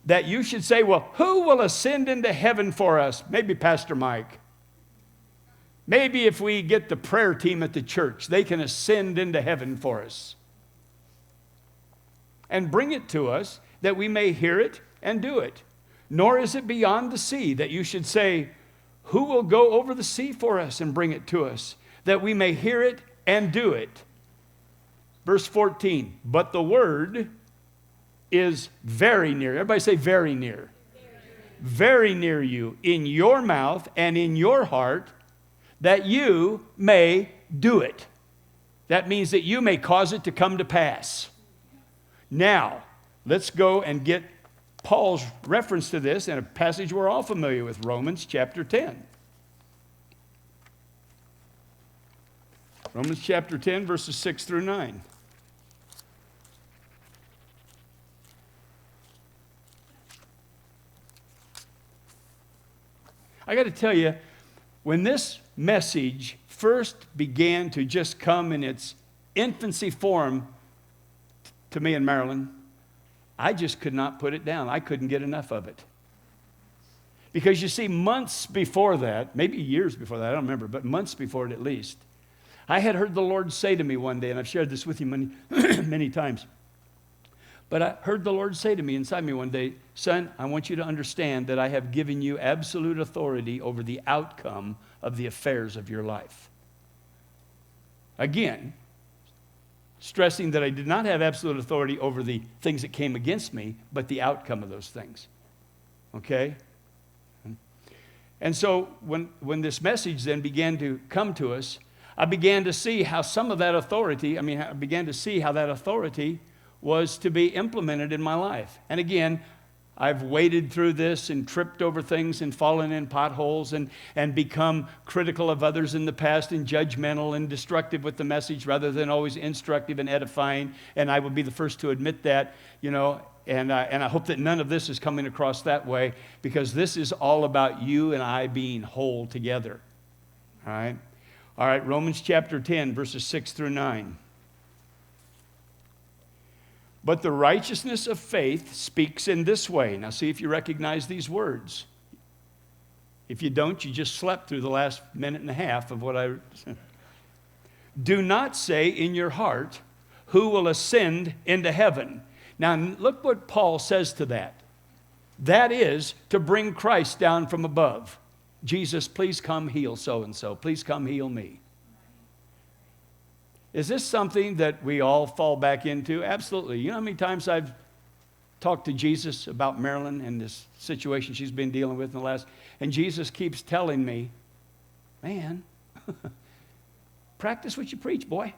that you should say, well, who will ascend into heaven for us? Maybe Pastor Mike. Maybe if we get the prayer team at the church, they can ascend into heaven for us. And bring it to us that we may hear it and do it. Nor is it beyond the sea that you should say, who will go over the sea for us and bring it to us, that we may hear it and do it. Verse 14, but the word is very near. Everybody say very near. Very near you, in your mouth and in your heart, that you may do it. That means that you may cause it to come to pass. Now, let's go and get Paul's reference to this in a passage we're all familiar with, Romans chapter 10. Romans chapter 10, verses 6 through 9. I got to tell you, when this message first began to just come in its infancy form to me in Maryland, I just could not put it down. I couldn't get enough of it. Because you see, months before that, maybe years before that, I don't remember, but months before it at least, I had heard the Lord say to me one day, and I've shared this with you many, many times, but I heard the Lord say to me inside me one day, son, I want you to understand that I have given you absolute authority over the outcome of the affairs of your life. Again, stressing that I did not have absolute authority over the things that came against me, but the outcome of those things. Okay? And so when this message then began to come to us, I began to see how some of that authority, I began to see how that authority was to be implemented in my life. And again, I've waded through this and tripped over things and fallen in potholes and become critical of others in the past and judgmental and destructive with the message rather than always instructive and edifying. And I would be the first to admit that, and I hope that none of this is coming across that way, because this is all about you and I being whole together. All right? All right, Romans chapter 10, verses 6 through 9. But the righteousness of faith speaks in this way. Now see if you recognize these words. If you don't, you just slept through the last minute and a half of what I said. Do not say in your heart, who will ascend into heaven? Now look what Paul says to that. That is to bring Christ down from above. Jesus, please come heal so-and-so. Please come heal me. Is this something that we all fall back into? Absolutely. You know how many times I've talked to Jesus about Marilyn and this situation she's been dealing with in the last, and Jesus keeps telling me, man, practice what you preach, boy.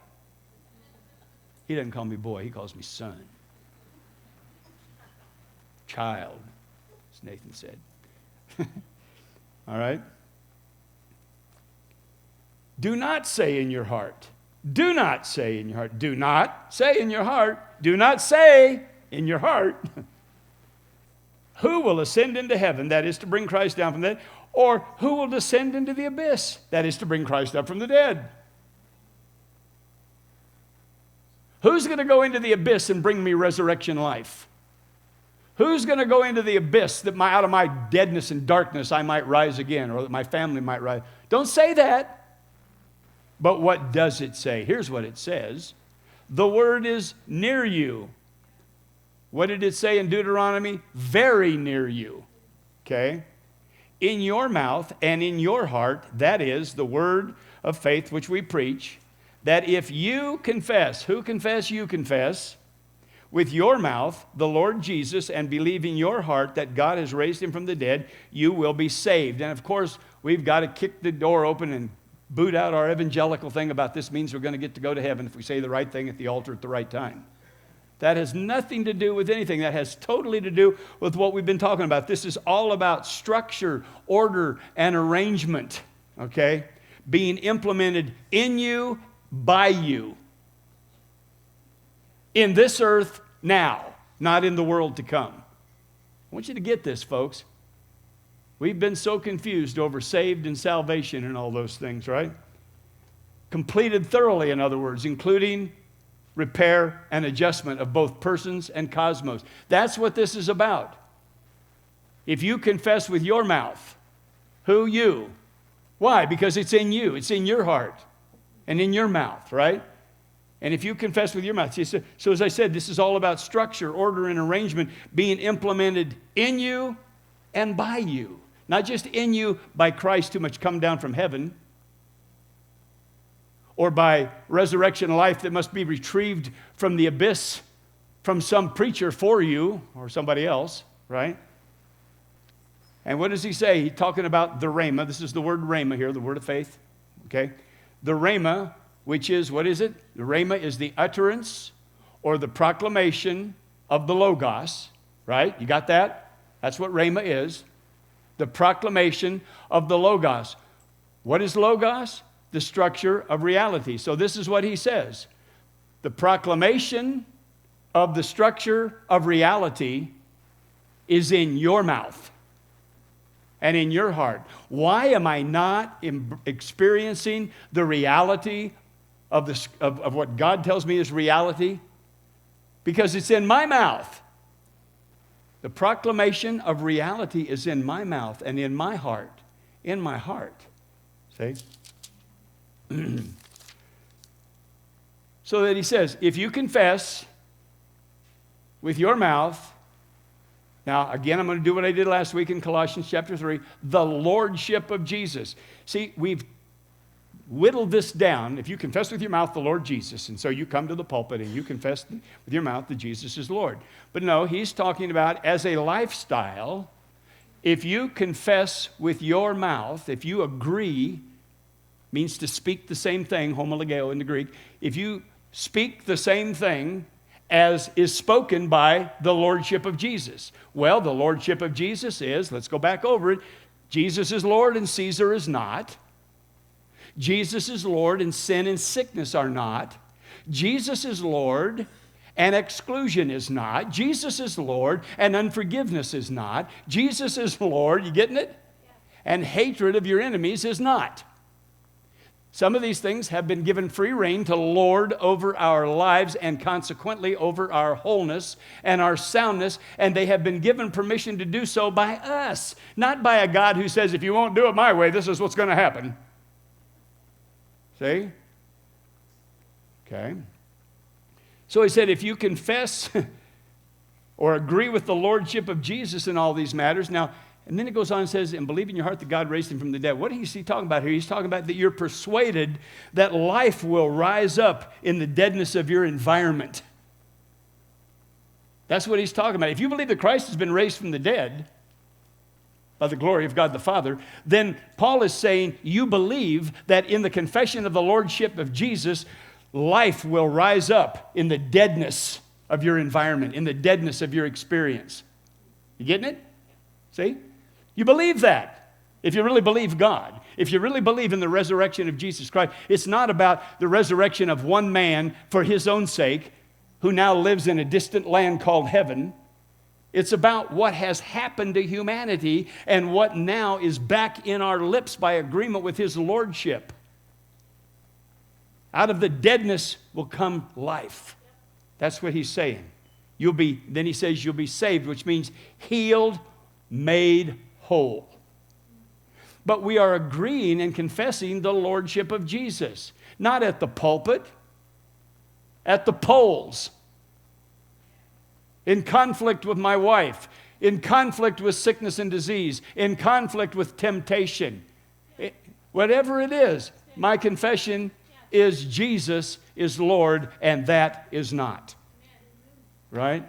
He doesn't call me boy, he calls me son. Child, as Nathan said. All right? Do not say in your heart. Do not say in your heart. Do not say in your heart. Do not say in your heart. Who will ascend into heaven? That is to bring Christ down from the dead. Or who will descend into the abyss? That is to bring Christ up from the dead. Who's going to go into the abyss and bring me resurrection life? Who's going to go into the abyss that out of my deadness and darkness I might rise again, or that my family might rise? Don't say that. But what does it say? Here's what it says. The word is near you. What did it say in Deuteronomy? Very near you. Okay? In your mouth and in your heart, that is the word of faith which we preach, that if you confess, who confess? You confess, with your mouth the Lord Jesus and believe in your heart that God has raised him from the dead, you will be saved. And of course, we've got to kick the door open and boot out our evangelical thing about this means we're going to get to go to heaven if we say the right thing at the altar at the right time. That has nothing to do with anything. That has totally to do with what we've been talking about. This is all about structure, order, and arrangement, okay? Being implemented in you, by you. In this earth now, not in the world to come. I want you to get this, folks. We've been so confused over saved and salvation and all those things, right? Completed thoroughly, in other words, including repair and adjustment of both persons and cosmos. That's what this is about. If you confess with your mouth, who? You. Why? Because it's in you. It's in your heart and in your mouth, right? And if you confess with your mouth. So as I said, this is all about structure, order, and arrangement being implemented in you and by you. Not just in you by Christ who must come down from heaven, or by resurrection life that must be retrieved from the abyss from some preacher for you or somebody else, right? And what does he say? He's talking about the rhema. This is the word rhema here, the word of faith, okay? The rhema, which is, what is it? The rhema is the utterance or the proclamation of the Logos, right? You got that? That's what rhema is. The proclamation of the Logos. What is Logos? The structure of reality. So this is what he says. The proclamation of the structure of reality is in your mouth and in your heart. Why am I not experiencing the reality of what God tells me is reality? Because it's in my mouth. The proclamation of reality is in my mouth and in my heart. In my heart. See? So that he says, if you confess with your mouth, now again I'm going to do what I did last week in Colossians chapter 3, the lordship of Jesus. See, we've whittled this down. If you confess with your mouth the Lord Jesus, and so you come to the pulpit and you confess with your mouth that Jesus is Lord. But no, he's talking about as a lifestyle. If you confess with your mouth, if you agree, means to speak the same thing, homologeo in the Greek. If you speak the same thing as is spoken by the lordship of Jesus. Well, the lordship of Jesus is, let's go back over it, Jesus is Lord and Caesar is not. Jesus is Lord and sin and sickness are not. Jesus is Lord and exclusion is not. Jesus is Lord and unforgiveness is not. Jesus is Lord, you getting it? And hatred of your enemies is not. Some of these things have been given free rein to lord over our lives and consequently over our wholeness and our soundness, and they have been given permission to do so by us, not by a God who says, if you won't do it my way, this is what's going to happen. See? Okay. So he said, if you confess or agree with the lordship of Jesus in all these matters, now, and then it goes on and says, and believe in your heart that God raised him from the dead. What is he talking about here? He's talking about that you're persuaded that life will rise up in the deadness of your environment. That's what he's talking about. If you believe that Christ has been raised from the dead by the glory of God the Father, then Paul is saying you believe that in the confession of the lordship of Jesus, life will rise up in the deadness of your environment, in the deadness of your experience. You getting it? See? You believe that. If you really believe God, if you really believe in the resurrection of Jesus Christ, it's not about the resurrection of one man for his own sake, who now lives in a distant land called heaven. It's about what has happened to humanity and what now is back in our lips by agreement with his lordship. Out of the deadness will come life. That's what he's saying. Then he says you'll be saved, which means healed, made whole. But we are agreeing and confessing the lordship of Jesus, not at the pulpit, at the polls, in conflict with my wife, in conflict with sickness and disease, in conflict with temptation. Whatever it is, my confession is Jesus is Lord, and that is not. Right?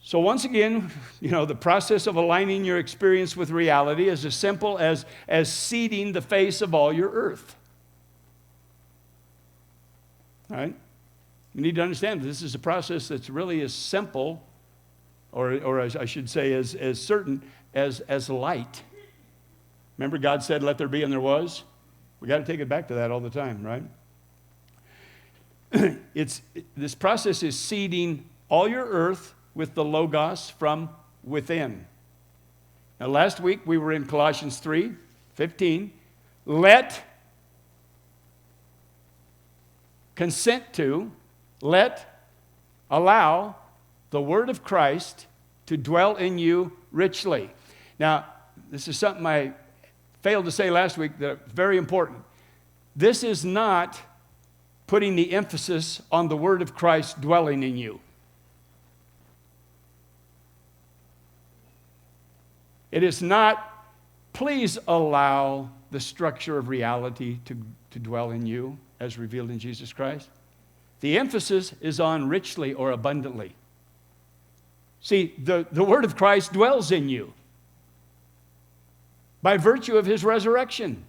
So once again, the process of aligning your experience with reality is as simple as seeding the face of all your earth. All right? You need to understand that this is a process that's really as simple, or as I should say, as certain as light. Remember God said, let there be, and there was? We got to take it back to that all the time, right? This process is seeding all your earth with the Logos from within. Now, last week we were in Colossians 3:15. Allow the word of Christ to dwell in you richly. Now, this is something I failed to say last week that's very important. This is not putting the emphasis on the word of Christ dwelling in you. It is not, please allow the structure of reality to dwell in you as revealed in Jesus Christ. The emphasis is on richly or abundantly. See, the word of Christ dwells in you by virtue of his resurrection.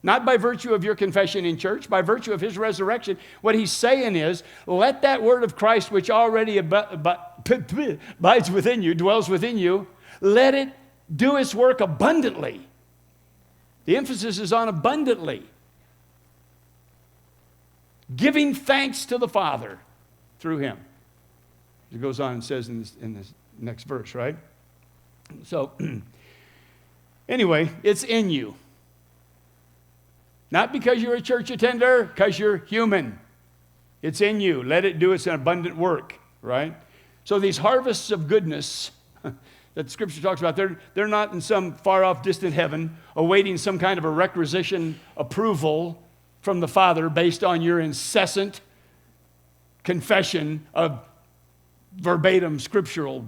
Not by virtue of your confession in church, by virtue of his resurrection. What he's saying is, let that word of Christ which already abides within you, dwells within you, let it do its work abundantly. The emphasis is on abundantly. Giving thanks to the Father through him. It goes on and says in this next verse, right? So, anyway, it's in you. Not because you're a church attender, because you're human. It's in you. Let it do its abundant work, right? So these harvests of goodness that Scripture talks about, they're not in some far-off distant heaven awaiting some kind of a requisition approval from the Father based on your incessant confession of verbatim scriptural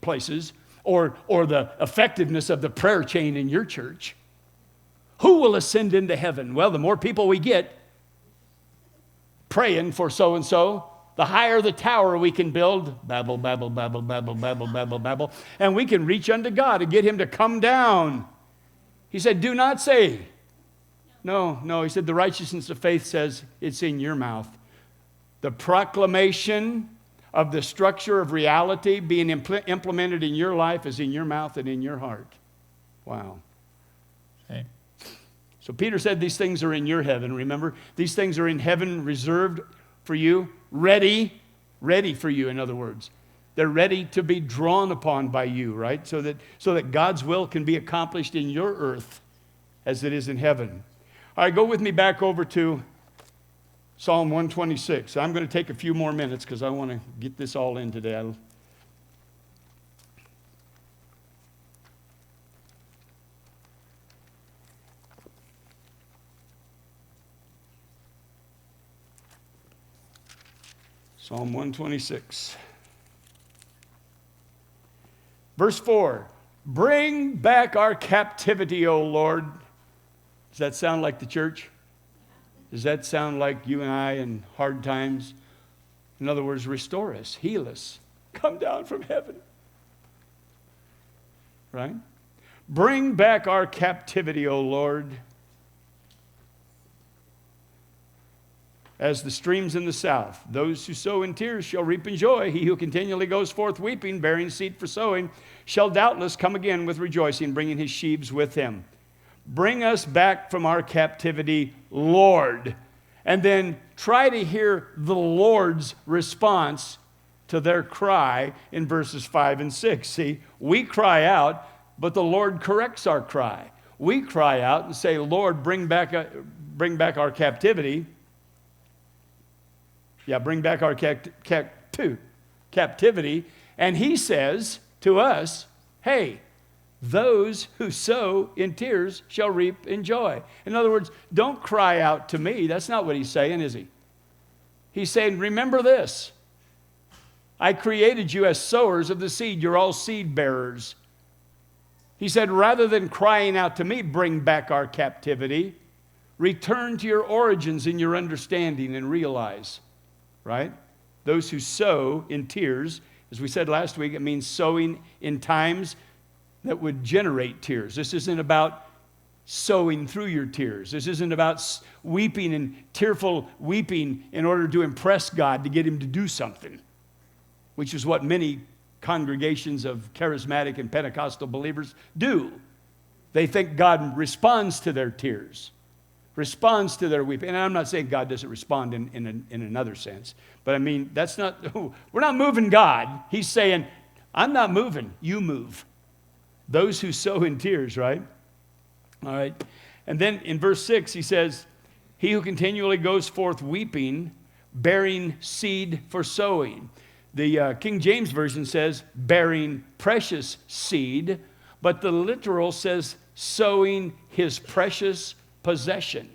places or the effectiveness of the prayer chain in your church. Who will ascend into heaven? Well, the more people we get praying for so-and-so, the higher the tower we can build. Babble, babble, babble, babble, babble, babble, babble. And we can reach unto God and get him to come down. He said, do not say. No. He said, the righteousness of faith says it's in your mouth. The proclamation of the structure of reality being implemented in your life is in your mouth and in your heart. Wow. Okay. So Peter said these things are in your heaven, remember? These things are in heaven reserved for you, ready for you, in other words. They're ready to be drawn upon by you, right? So that God's will can be accomplished in your earth as it is in heaven. All right, go with me back over to Psalm 126. I'm going to take a few more minutes because I want to get this all in today. Psalm 126. Verse 4. Bring back our captivity, O Lord. Does that sound like the church? Does that sound like you and I in hard times? In other words, restore us, heal us, come down from heaven. Right? Bring back our captivity, O Lord. As the streams in the south, those who sow in tears shall reap in joy. He who continually goes forth weeping, bearing seed for sowing, shall doubtless come again with rejoicing, bringing his sheaves with him. Bring us back from our captivity, Lord. And then try to hear the Lord's response to their cry in verses 5 and 6. See, we cry out, but the Lord corrects our cry. We cry out and say, Lord, bring back our captivity. Yeah, bring back our captivity. And he says to us, hey, those who sow in tears shall reap in joy. In other words, don't cry out to me. That's not what he's saying, is he? He's saying, remember this. I created you as sowers of the seed. You're all seed bearers. He said, rather than crying out to me, bring back our captivity, return to your origins in your understanding and realize. Right? Those who sow in tears, as we said last week, it means sowing in times that would generate tears. This isn't about sowing through your tears. This isn't about weeping and tearful weeping in order to impress God to get him to do something, which is what many congregations of charismatic and Pentecostal believers do. They think God responds to their tears. Responds to their weeping. And I'm not saying God doesn't respond in another sense. But I mean, that's not, we're not moving God. He's saying, I'm not moving, you move. Those who sow in tears, right? All right. And then in verse 6, he says, he who continually goes forth weeping, bearing seed for sowing. The King James Version says, bearing precious seed. But the literal says, sowing his precious possession.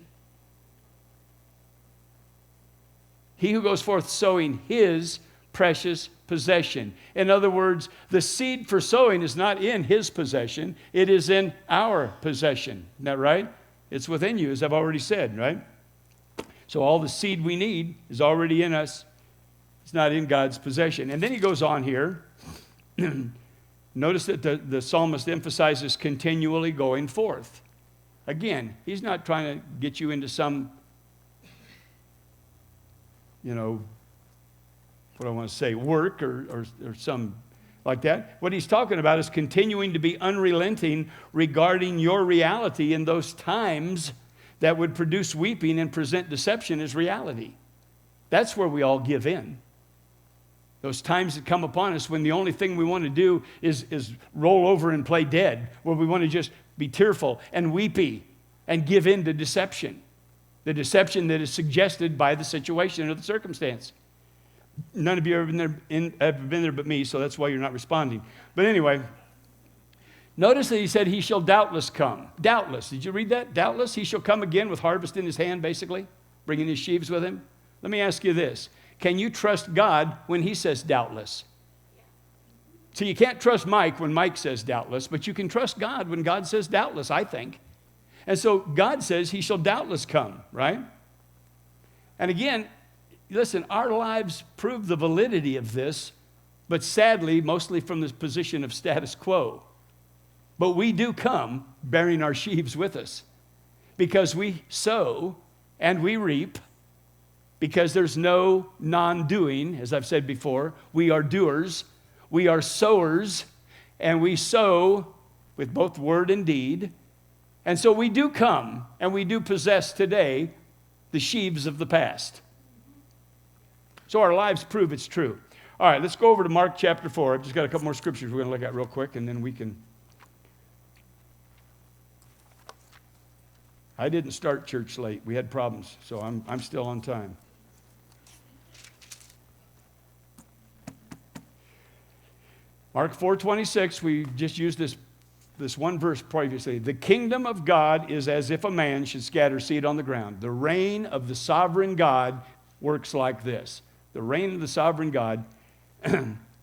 He who goes forth sowing his precious possession. In other words, the seed for sowing is not in his possession, it is in our possession. Isn't that right? It's within you, as I've already said, right? So all the seed we need is already in us. It's not in God's possession. And then he goes on here. Notice that the psalmist emphasizes continually going forth. Again, he's not trying to get you into some, what I want to say, work or some like that. What he's talking about is continuing to be unrelenting regarding your reality in those times that would produce weeping and present deception as reality. That's where we all give in. Those times that come upon us when the only thing we want to do is roll over and play dead, where we want to just be tearful and weepy and give in to deception. The deception that is suggested by the situation or the circumstance. None of you have ever been there but me, so that's why you're not responding. But anyway, notice that he said, he shall doubtless come. Doubtless. Did you read that? Doubtless. He shall come again with harvest in his hand, basically, bringing his sheaves with him. Let me ask you this. Can you trust God when he says doubtless? So you can't trust Mike when Mike says doubtless, but you can trust God when God says doubtless, I think. And so God says he shall doubtless come, right? And again, listen, our lives prove the validity of this, but sadly, mostly from this position of status quo. But we do come bearing our sheaves with us because we sow and we reap, because there's no non-doing, as I've said before. We are doers, we are sowers, and we sow with both word and deed. And so we do come and we do possess today the sheaves of the past. So our lives prove it's true. All right, let's go over to Mark chapter 4. I've just got a couple more scriptures we're going to look at real quick, and then we can. I didn't start church late. We had problems, so I'm still on time. Mark 4:26, we just used this one verse previously. The kingdom of God is as if a man should scatter seed on the ground. The reign of the sovereign God works like this. The reign of the sovereign God,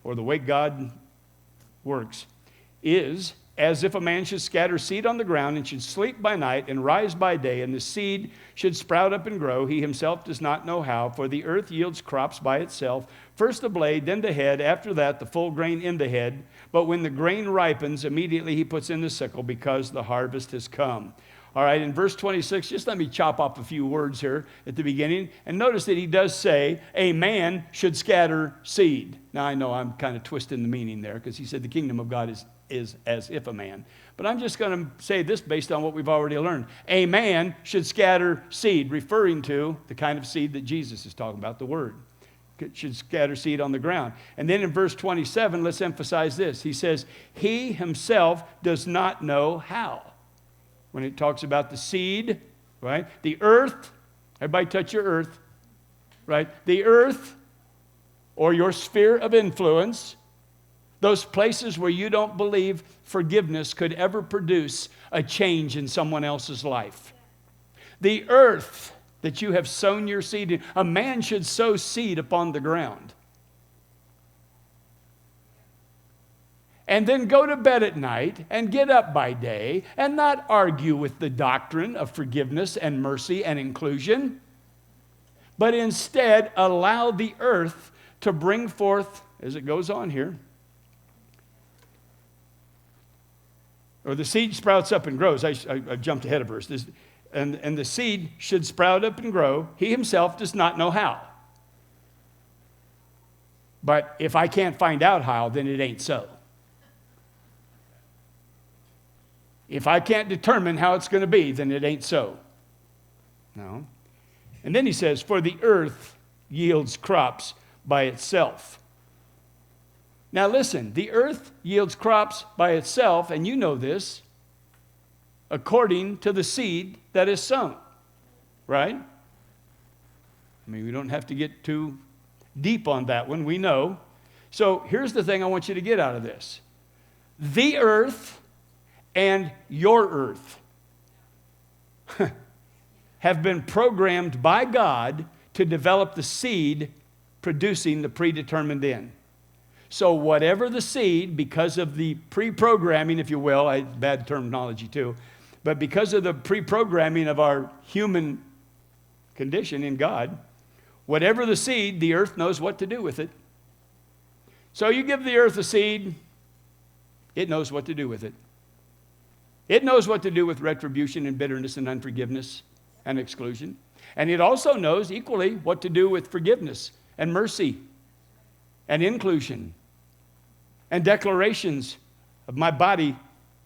or the way God works, is as if a man should scatter seed on the ground and should sleep by night and rise by day, and the seed should sprout up and grow. He himself does not know how, for the earth yields crops by itself, first the blade, then the head, after that the full grain in the head. But when the grain ripens, immediately he puts in the sickle, because the harvest has come. All right, in verse 26, just let me chop up a few words here at the beginning. And notice that he does say, a man should scatter seed. Now, I know I'm kind of twisting the meaning there, because he said the kingdom of God is as if a man. But I'm just going to say this based on what we've already learned. A man should scatter seed, referring to the kind of seed that Jesus is talking about, the word. Should scatter seed on the ground. And then in verse 27, let's emphasize this. He says, he himself does not know how. When it talks about the seed, right? The earth, everybody touch your earth, right? The earth, or your sphere of influence, those places where you don't believe forgiveness could ever produce a change in someone else's life. The earth that you have sown your seed in. A man should sow seed upon the ground. And then go to bed at night and get up by day and not argue with the doctrine of forgiveness and mercy and inclusion, but instead allow the earth to bring forth, as it goes on here, or the seed sprouts up and grows. I jumped ahead of verse. And the seed should sprout up and grow. He himself does not know how. But if I can't find out how, then it ain't so. If I can't determine how it's going to be, then it ain't so. No. And then he says, for the earth yields crops by itself. Now listen, the earth yields crops by itself, and you know this, according to the seed that is sown. Right? I mean, we don't have to get too deep on that one. We know. So here's the thing I want you to get out of this. The earth and your earth have been programmed by God to develop the seed producing the predetermined end. So whatever the seed, because of the pre-programming, if you will, bad terminology too, but because of the pre-programming of our human condition in God, whatever the seed, the earth knows what to do with it. So you give the earth a seed, it knows what to do with it. It knows what to do with retribution and bitterness and unforgiveness and exclusion. And it also knows equally what to do with forgiveness and mercy and inclusion and declarations of my body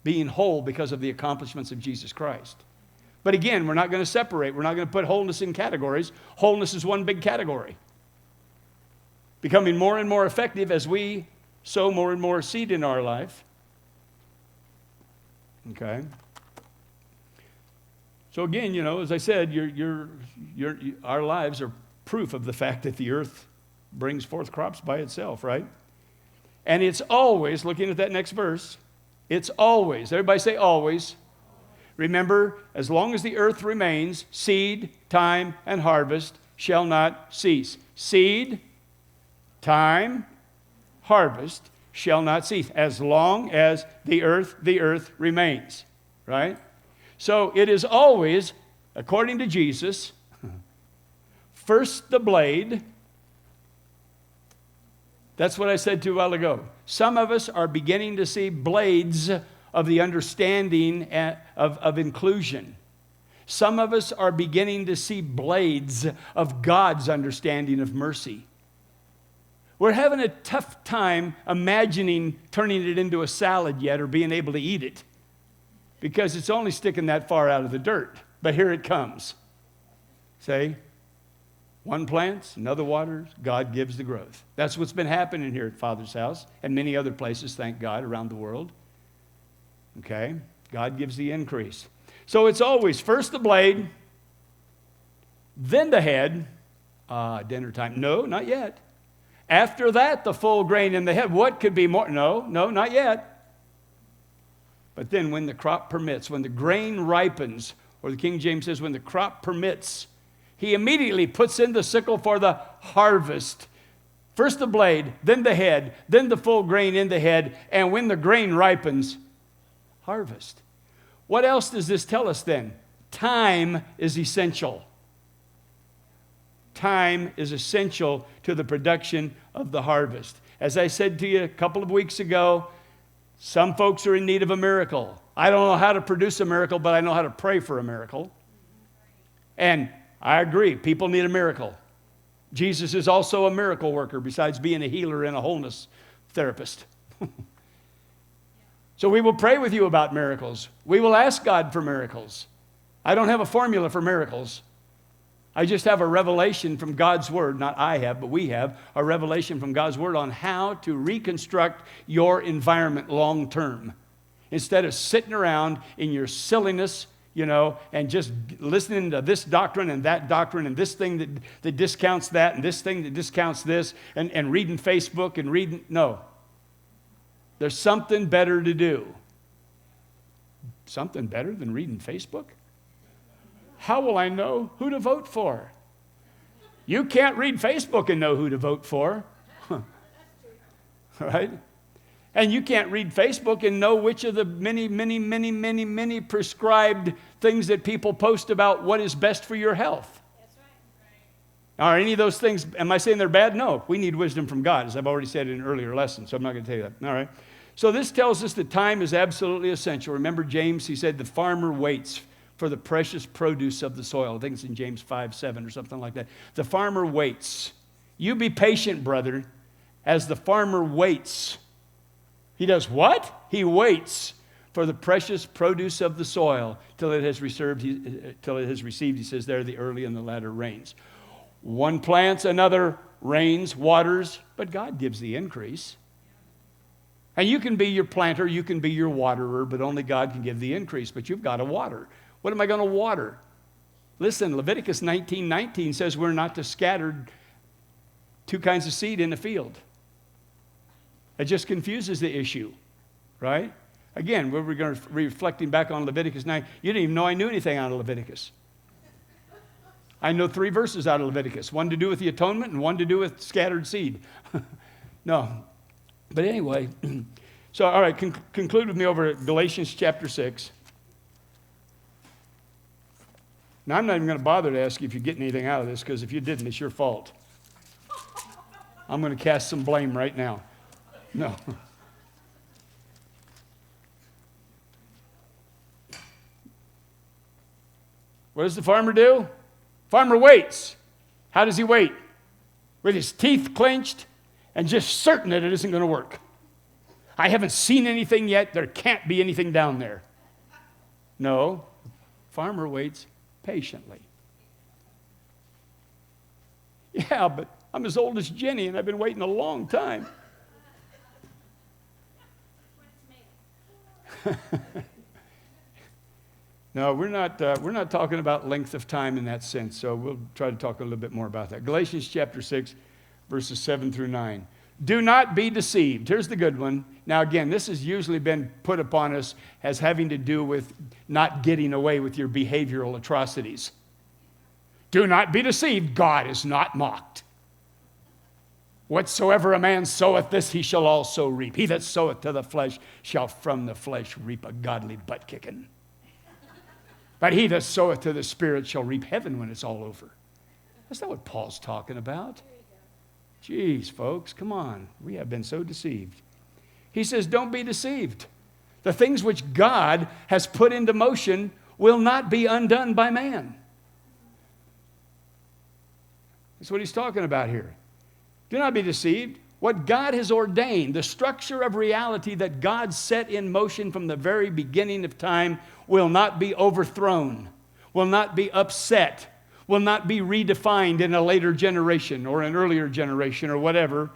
being whole because of the accomplishments of Jesus Christ. But again, we're not going to separate. We're not going to put wholeness in categories. Wholeness is one big category. Becoming more and more effective as we sow more and more seed in our life. Okay? So again, as I said, our lives are proof of the fact that the earth brings forth crops by itself, right? And it's always, looking at that next verse, it's always, everybody say always. Remember, as long as the earth remains, seed, time, and harvest shall not cease. Seed, time, harvest shall not cease, as long as the earth remains, right? So it is always, according to Jesus, first the blade. That's what I said to you a while ago. Some of us are beginning to see blades of the understanding of inclusion. Some of us are beginning to see blades of God's understanding of mercy. We're having a tough time imagining turning it into a salad yet or being able to eat it because it's only sticking that far out of the dirt. But here it comes. Say, one plants, another waters, God gives the growth. That's what's been happening here at Father's house and many other places, thank God, around the world. Okay? God gives the increase. So it's always first the blade, then the head. Dinner time. No, not yet. After that, the full grain in the head. What could be more? No, not yet. But then when the crop permits, when the grain ripens, or the King James says when the crop permits, he immediately puts in the sickle for the harvest. First the blade, then the head, then the full grain in the head, and when the grain ripens, harvest. What else does this tell us then? Time is essential. Time is essential to the production of the harvest. As I said to you a couple of weeks ago, some folks are in need of a miracle. I don't know how to produce a miracle, but I know how to pray for a miracle. And I agree, people need a miracle. Jesus is also a miracle worker besides being a healer and a wholeness therapist. So we will pray with you about miracles. We will ask God for miracles. I don't have a formula for miracles. I just have a revelation from God's Word, not I have, but we have a revelation from God's Word on how to reconstruct your environment long term. Instead of sitting around in your silliness, and just listening to this doctrine and this thing that discounts that and this thing that discounts this and reading Facebook and reading. No. There's something better to do. Something better than reading Facebook? How will I know who to vote for? You can't read Facebook and know who to vote for. Right? And you can't read Facebook and know which of the many prescribed things that people post about what is best for your health. That's right. Are any of those things, am I saying they're bad? No. We need wisdom from God, as I've already said in an earlier lesson, so I'm not going to tell you that. All right. So this tells us that time is absolutely essential. Remember James, he said the farmer waits for the precious produce of the soil. I think it's in James 5:7 or something like that. The farmer waits. You be patient, brother, as the farmer waits. He does what? He waits for the precious produce of the soil till it has received, he says there, the early and the latter rains. One plants, another rains, waters, but God gives the increase. And you can be your planter, you can be your waterer, but only God can give the increase. But you've got to water. What am I going to water? Listen, Leviticus 19:19 says we're not to scatter two kinds of seed in the field. It just confuses the issue, right? Again, we're going to reflecting back on Leviticus 9. You didn't even know I knew anything out of Leviticus. I know 3 verses out of Leviticus. One to do with the atonement and one to do with scattered seed. No. But anyway, so all right, conclude with me over at Galatians chapter 6. Now, I'm not even going to bother to ask you if you're getting anything out of this, because if you didn't, it's your fault. I'm going to cast some blame right now. No. What does the farmer do? Farmer waits. How does he wait? With his teeth clenched and just certain that it isn't going to work. I haven't seen anything yet. There can't be anything down there. No. Farmer waits patiently. Yeah, but I'm as old as Jenny and I've been waiting a long time. No, we're not talking about length of time in that sense, so we'll try to talk a little bit more about that. Galatians chapter 6, verses 7 through 9. Do not be deceived. Here's the good one. Now again, this has usually been put upon us as having to do with not getting away with your behavioral atrocities. Do not be deceived. God is not mocked. Whatsoever a man soweth, this he shall also reap. He that soweth to the flesh shall from the flesh reap a godly butt-kicking. But he that soweth to the Spirit shall reap heaven when it's all over. That's not what Paul's talking about. Jeez, folks, come on. We have been so deceived. He says, don't be deceived. The things which God has put into motion will not be undone by man. That's what he's talking about here. Do not be deceived. What God has ordained, the structure of reality that God set in motion from the very beginning of time, will not be overthrown, will not be upset, will not be redefined in a later generation or an earlier generation or whatever.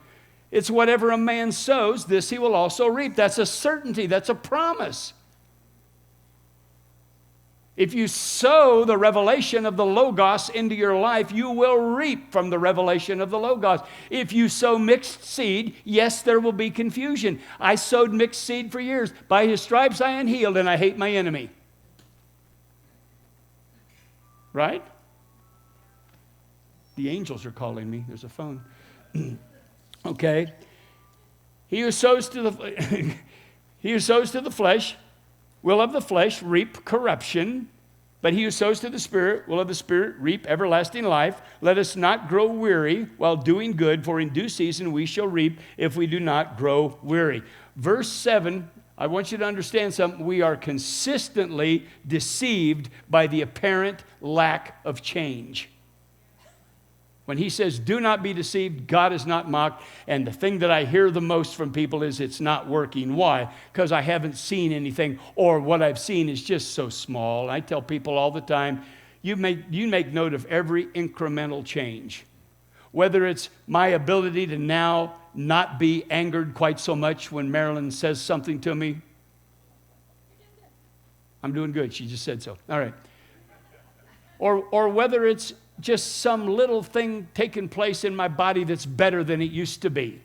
It's whatever a man sows, this he will also reap. That's a certainty. That's a promise. If you sow the revelation of the Logos into your life, you will reap from the revelation of the Logos. If you sow mixed seed, yes, there will be confusion. I sowed mixed seed for years. By his stripes I am healed, and I hate my enemy. Right? The angels are calling me. There's a phone. Okay. He who sows to the flesh will of the flesh reap corruption, but he who sows to the Spirit will of the Spirit reap everlasting life. Let us not grow weary while doing good, for in due season we shall reap if we do not grow weary. Verse 7, I want you to understand something. We are consistently deceived by the apparent lack of change. When he says, do not be deceived, God is not mocked. And the thing that I hear the most from people is it's not working. Why? Because I haven't seen anything, or what I've seen is just so small. I tell people all the time, you make note of every incremental change. Whether it's my ability to now not be angered quite so much when Marilyn says something to me. I'm doing good. She just said so. All right. Or whether it's just some little thing taking place in my body that's better than it used to be.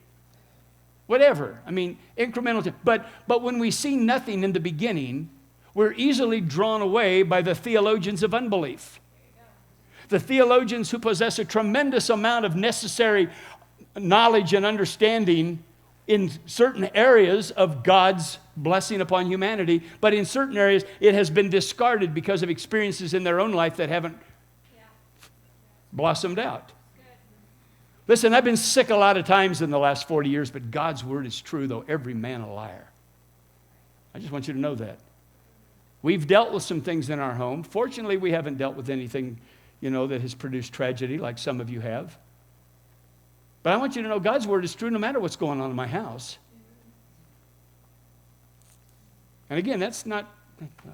Whatever. I mean, incremental. But when we see nothing in the beginning, we're easily drawn away by the theologians of unbelief. The theologians who possess a tremendous amount of necessary knowledge and understanding in certain areas of God's blessing upon humanity, but in certain areas it has been discarded because of experiences in their own life that haven't blossomed out. Listen, I've been sick a lot of times in the last 40 years, but God's word is true, though every man a liar. I just want you to know that. We've dealt with some things in our home. Fortunately, we haven't dealt with anything, that has produced tragedy like some of you have. But I want you to know God's word is true no matter what's going on in my house. And again, that's not,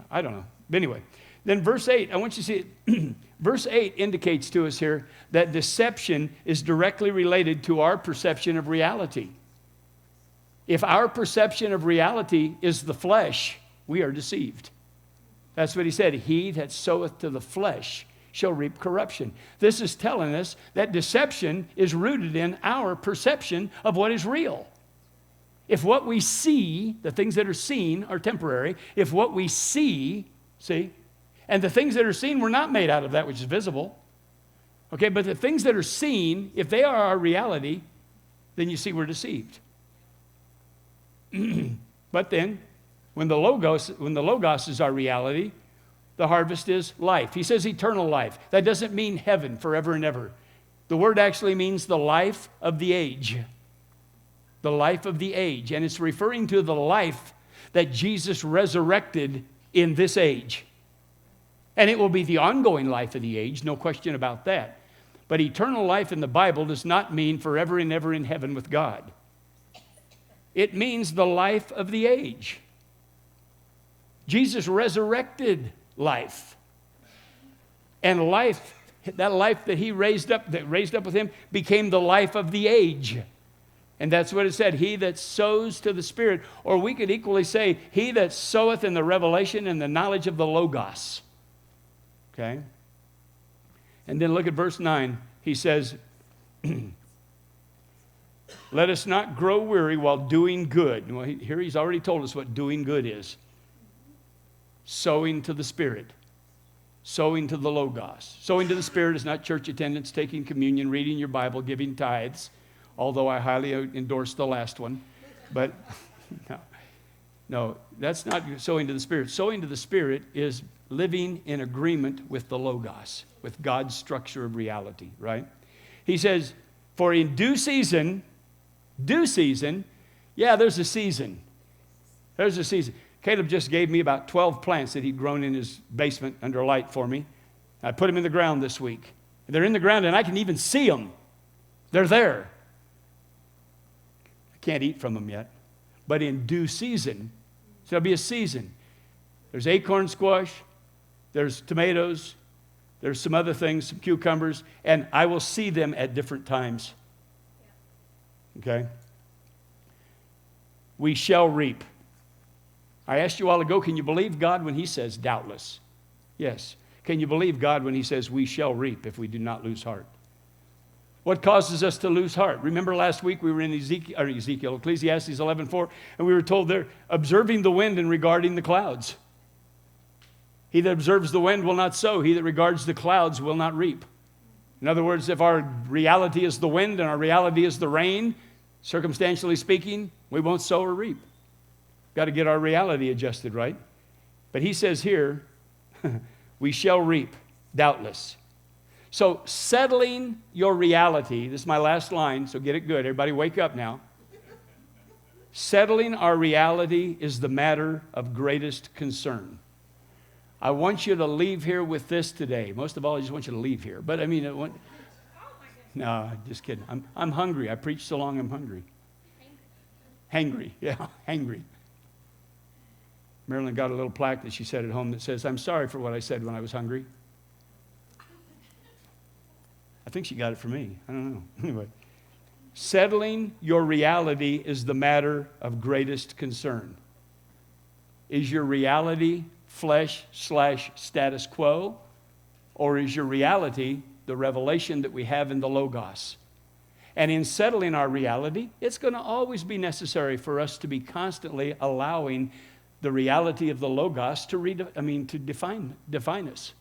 I don't know. But anyway, then verse 8, I want you to see it. Verse 8 indicates to us here that deception is directly related to our perception of reality. If our perception of reality is the flesh, we are deceived. That's what he said. He that soweth to the flesh shall reap corruption. This is telling us that deception is rooted in our perception of what is real. If what we see, the things that are seen are temporary, if what we see, and the things that are seen were not made out of that which is visible. Okay, but the things that are seen, if they are our reality, then you see we're deceived. But then, when the Logos is our reality, the harvest is life. He says eternal life. That doesn't mean heaven forever and ever. The word actually means the life of the age. The life of the age. And it's referring to the life that Jesus resurrected in this age. And it will be the ongoing life of the age, no question about that. But eternal life in the Bible does not mean forever and ever in heaven with God. It means the life of the age. Jesus resurrected life. And life, that life that he raised up with him, became the life of the age. And that's what it said, he that sows to the Spirit. Or we could equally say, he that soweth in the revelation and the knowledge of the Logos. Okay? And then look at verse 9. He says, let us not grow weary while doing good. Well, here he's already told us what doing good is. Sowing to the Spirit. Sowing to the Logos. Sowing to the Spirit is not church attendance, taking communion, reading your Bible, giving tithes, although I highly endorse the last one. But no, that's not sowing to the Spirit. Sowing to the Spirit is living in agreement with the Logos, with God's structure of reality, right? He says, for in due season, yeah, there's a season. There's a season. Caleb just gave me about 12 plants that he'd grown in his basement under light for me. I put them in the ground this week. They're in the ground and I can even see them. They're there. I can't eat from them yet. But in due season, so there'll be a season. There's acorn squash, there's tomatoes, there's some other things, some cucumbers, and I will see them at different times. Okay? We shall reap. I asked you a while ago, can you believe God when he says doubtless? Yes. Can you believe God when he says we shall reap if we do not lose heart? What causes us to lose heart? Remember last week we were in Ecclesiastes 11:4, and we were told there, observing the wind and regarding the clouds. He that observes the wind will not sow. He that regards the clouds will not reap. In other words, if our reality is the wind and our reality is the rain, circumstantially speaking, we won't sow or reap. Got to get our reality adjusted, right? But he says here, we shall reap, doubtless. So settling your reality, this is my last line, so get it good. Everybody wake up now. Settling our reality is the matter of greatest concern. I want you to leave here with this today. Most of all, I just want you to leave here. But I mean, no, just kidding. I'm hungry. I preach so long I'm hungry. Hangry, yeah, hangry. Marilyn got a little plaque that she said at home that says, I'm sorry for what I said when I was hungry. I think she got it from me. I don't know. Anyway, settling your reality is the matter of greatest concern. Is your reality flesh/status quo, or is your reality the revelation that we have in the Logos? And in settling our reality, it's going to always be necessary for us to be constantly allowing the reality of the Logos to define us.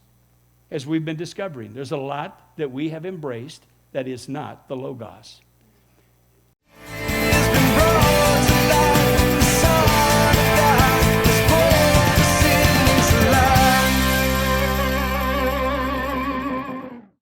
As we've been discovering, there's a lot that we have embraced that is not the Logos.